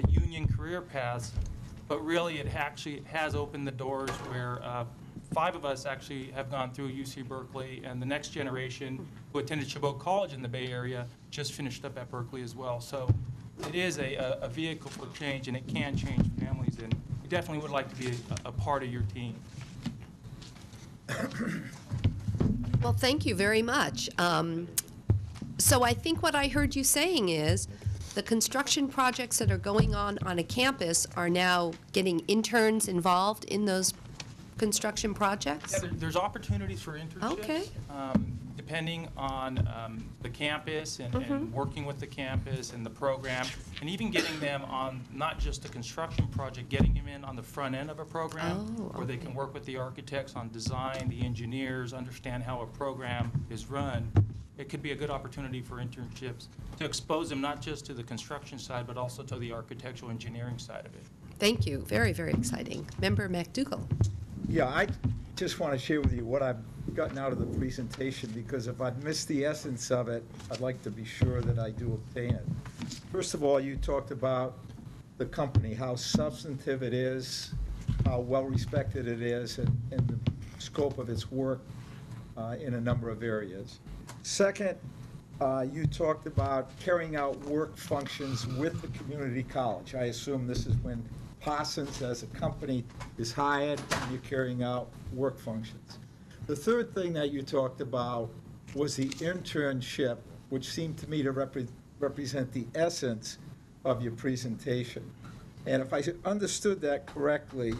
union career paths, but really it actually has opened the doors where 5 of us actually have gone through UC Berkeley, and the next generation who attended Chabot College in the Bay Area just finished up at Berkeley as well. So it is a vehicle for change, and it can change families, and we definitely would like to be a part of your team. Well, thank you very much. So I think what I heard you saying is the construction projects that are going on a campus are now getting interns involved in those construction projects? Yeah, there's opportunities for internships. Okay. Depending on the campus and working with the campus and the program, and even getting them on not just a construction project, getting them in on the front end of a program where they can work with the architects on design, the engineers, understand how a program is run. It could be a good opportunity for internships to expose them not just to the construction side, but also to the architectural engineering side of it. Thank you. Very, very exciting. Member McDougall. Yeah, I just want to share with you what I've gotten out of the presentation, because if I've missed the essence of it, I'd like to be sure that I do obtain it. First of all, you talked about the company, how substantive it is, how well-respected it is, and the scope of its work in a number of areas. Second, you talked about carrying out work functions with the community college. I assume this is when Parsons as a company is hired and you're carrying out work functions. The third thing that you talked about was the internship, which seemed to me to represent the essence of your presentation. And if I understood that correctly,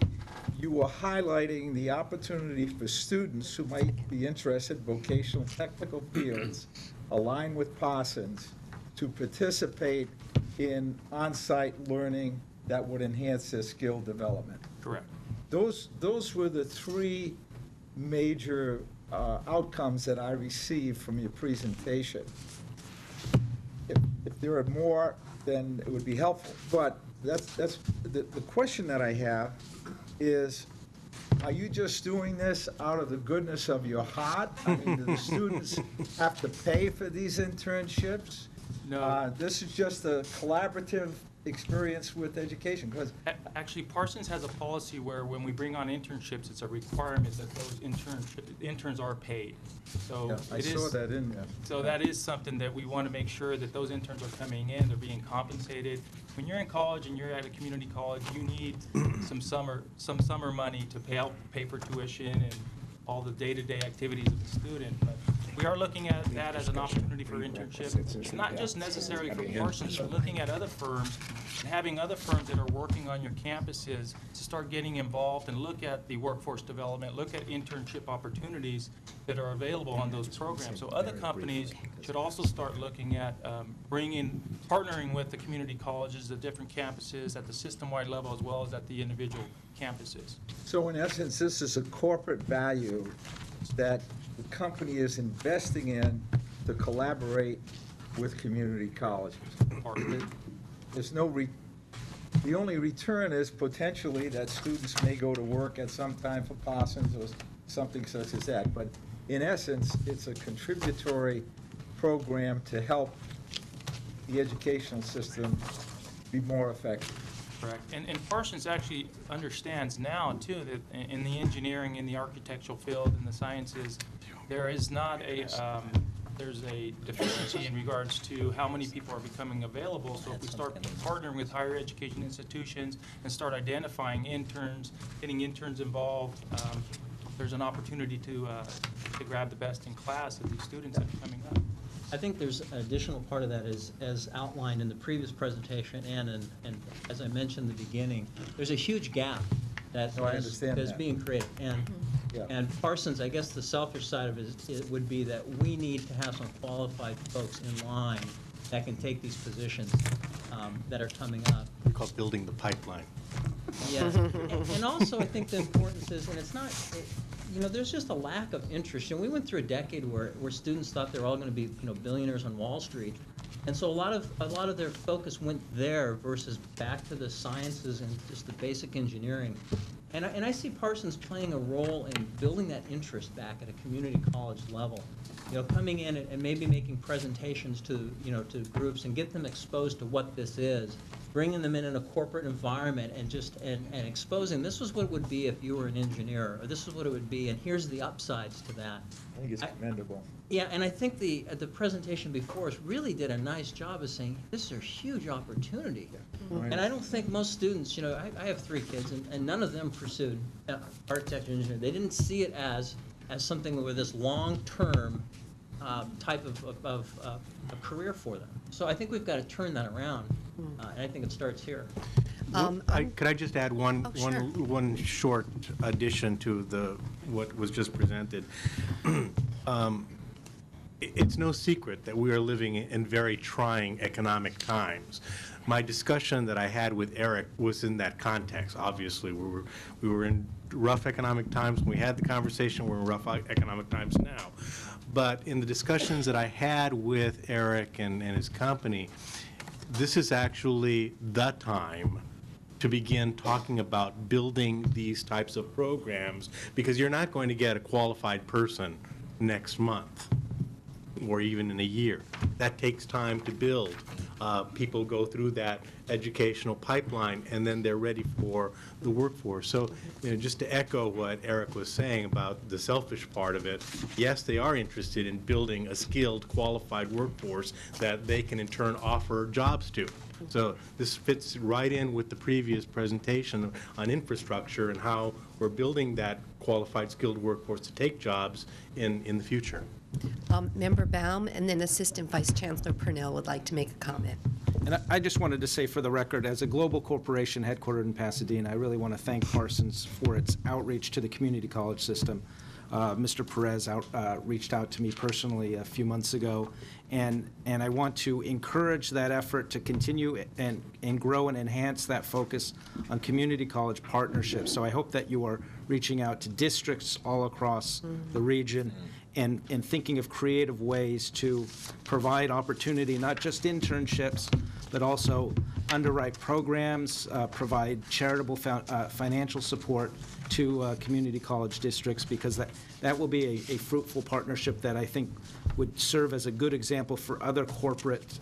you were highlighting the opportunity for students who might be interested in vocational technical fields aligned with Parsons to participate in on-site learning that would enhance their skill development. Correct. Those were the three major outcomes that I received from your presentation. If there are more, then it would be helpful. But that's the question that I have is, are you just doing this out of the goodness of your heart? I mean, do the students have to pay for these internships? No. This is just a collaborative experience with education, because Actually, Parsons has a policy where when we bring on internships, it's a requirement that those interns are paid. So I it saw is, that in there. so that is something that we want to make sure that those interns are coming in, they're being compensated. When you're in college and you're at a community college, you need some summer money to pay for tuition and all the day-to-day activities of the student. But we are looking at that as an opportunity for internship. It's not just necessarily for Parsons, but looking at other firms and having other firms that are working on your campuses to start getting involved and look at the workforce development, look at internship opportunities that are available on those programs. So other companies should also start looking at partnering with the community colleges, the different campuses at the system-wide level as well as at the individual campuses. So in essence, this is a corporate value that the company is investing in to collaborate with community colleges. There's no the only return is potentially that students may go to work at some time for Parsons or something such as that. But in essence, it's a contributory program to help the educational system be more effective. Correct. And Parsons actually understands now, too, that in the engineering, in the architectural field, in the sciences, there is not there's a deficiency in regards to how many people are becoming available. So if we start partnering with higher education institutions and start identifying interns, getting interns involved, there's an opportunity to grab the best in class of these students that are coming up. I think there's an additional part of that is, as outlined in the previous presentation and as I mentioned in the beginning, there's a huge gap that is being created. And Parsons, I guess the selfish side of it would be that we need to have some qualified folks in line that can take these positions that are coming up. We call it building the pipeline. Yes, and also I think the importance is, and it's not, there's just a lack of interest. And we went through a decade where students thought they were all going to be, billionaires on Wall Street, and so a lot of their focus went there versus back to the sciences and just the basic engineering. And I see Parsons playing a role in building that interest back at a community college level. Coming in and maybe making presentations to groups and get them exposed to what this is, bringing them in a corporate environment and exposing this is what it would be if you were an engineer, or this is what it would be, and here's the upsides to that. I think it's commendable. Yeah, and I think the presentation before us really did a nice job of saying this is a huge opportunity. Right. And I don't think most students, I have 3 kids, and none of them pursued architecture and engineering. They didn't see it as something with this long-term type of a career for them. So I think we've got to turn that around, and I think it starts here. Could I just add one sure. one short addition to what was just presented? It's no secret that we are living in very trying economic times. My discussion that I had with Eric was in that context. Obviously, we were in rough economic times when we had the conversation. We're in rough economic times now. But in the discussions that I had with Eric and his company, this is actually the time to begin talking about building these types of programs, because you're not going to get a qualified person next month or even in a year. That takes time to build. People go through that educational pipeline, and then they're ready for the workforce. So, just to echo what Eric was saying about the selfish part of it, yes, they are interested in building a skilled, qualified workforce that they can in turn offer jobs to. So this fits right in with the previous presentation on infrastructure and how we're building that qualified, skilled workforce to take jobs in the future. Member Baum, and then Assistant Assistant Vice Chancellor Purnell would like to make a comment. And I just wanted to say for the record, as a global corporation headquartered in Pasadena, I really want to thank Parsons for its outreach to the community college system. Mr. Perez reached out to me personally a few months ago, and I want to encourage that effort to continue and grow and enhance that focus on community college partnerships. So I hope that you are reaching out to districts all across the region and thinking of creative ways to provide opportunity, not just internships, but also underwrite programs, provide charitable financial support to community college districts, because that will be a fruitful partnership that I think would serve as a good example for other corporate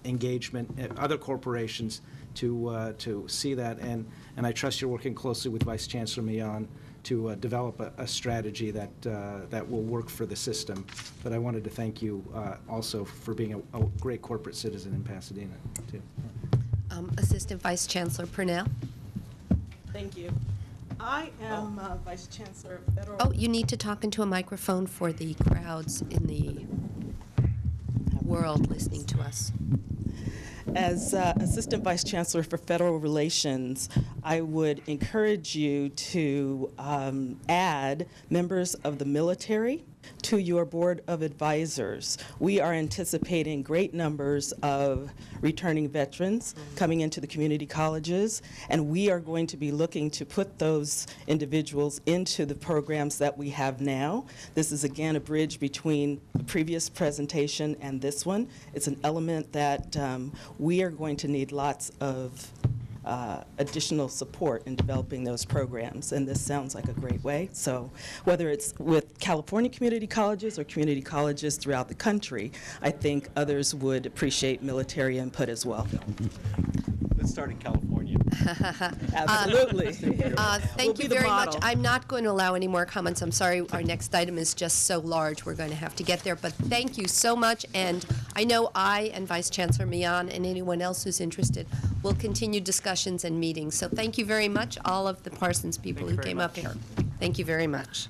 engagement, other corporations to see that. And I trust you're working closely with Vice Chancellor Millan to develop a strategy that will work for the system. But I wanted to thank you also for being a great corporate citizen in Pasadena, too. Assistant Vice Chancellor Purnell. Thank you. I am Vice Chancellor of Federal... Oh, you need to talk into a microphone for the crowds in the world listening to us. As Assistant Vice Chancellor for Federal Relations, I would encourage you to add members of the military to your Board of Advisors. We are anticipating great numbers of returning veterans coming into the community colleges, and we are going to be looking to put those individuals into the programs that we have now. This is, again, a bridge between the previous presentation and this one. It's an element that we are going to need lots of additional support in developing those programs, and this sounds like a great way. So whether it's with California community colleges or community colleges throughout the country, I think others would appreciate military input as well. Let's start in California. Absolutely. Thank you very much. I'm not going to allow any more comments. I'm sorry, our next item is just so large, we're going to have to get there. But thank you so much, and I know I and Vice Chancellor Millan and anyone else who's interested will continue discussions and meetings. So thank you very much, all of the Parsons people who came up here. Thank you very much.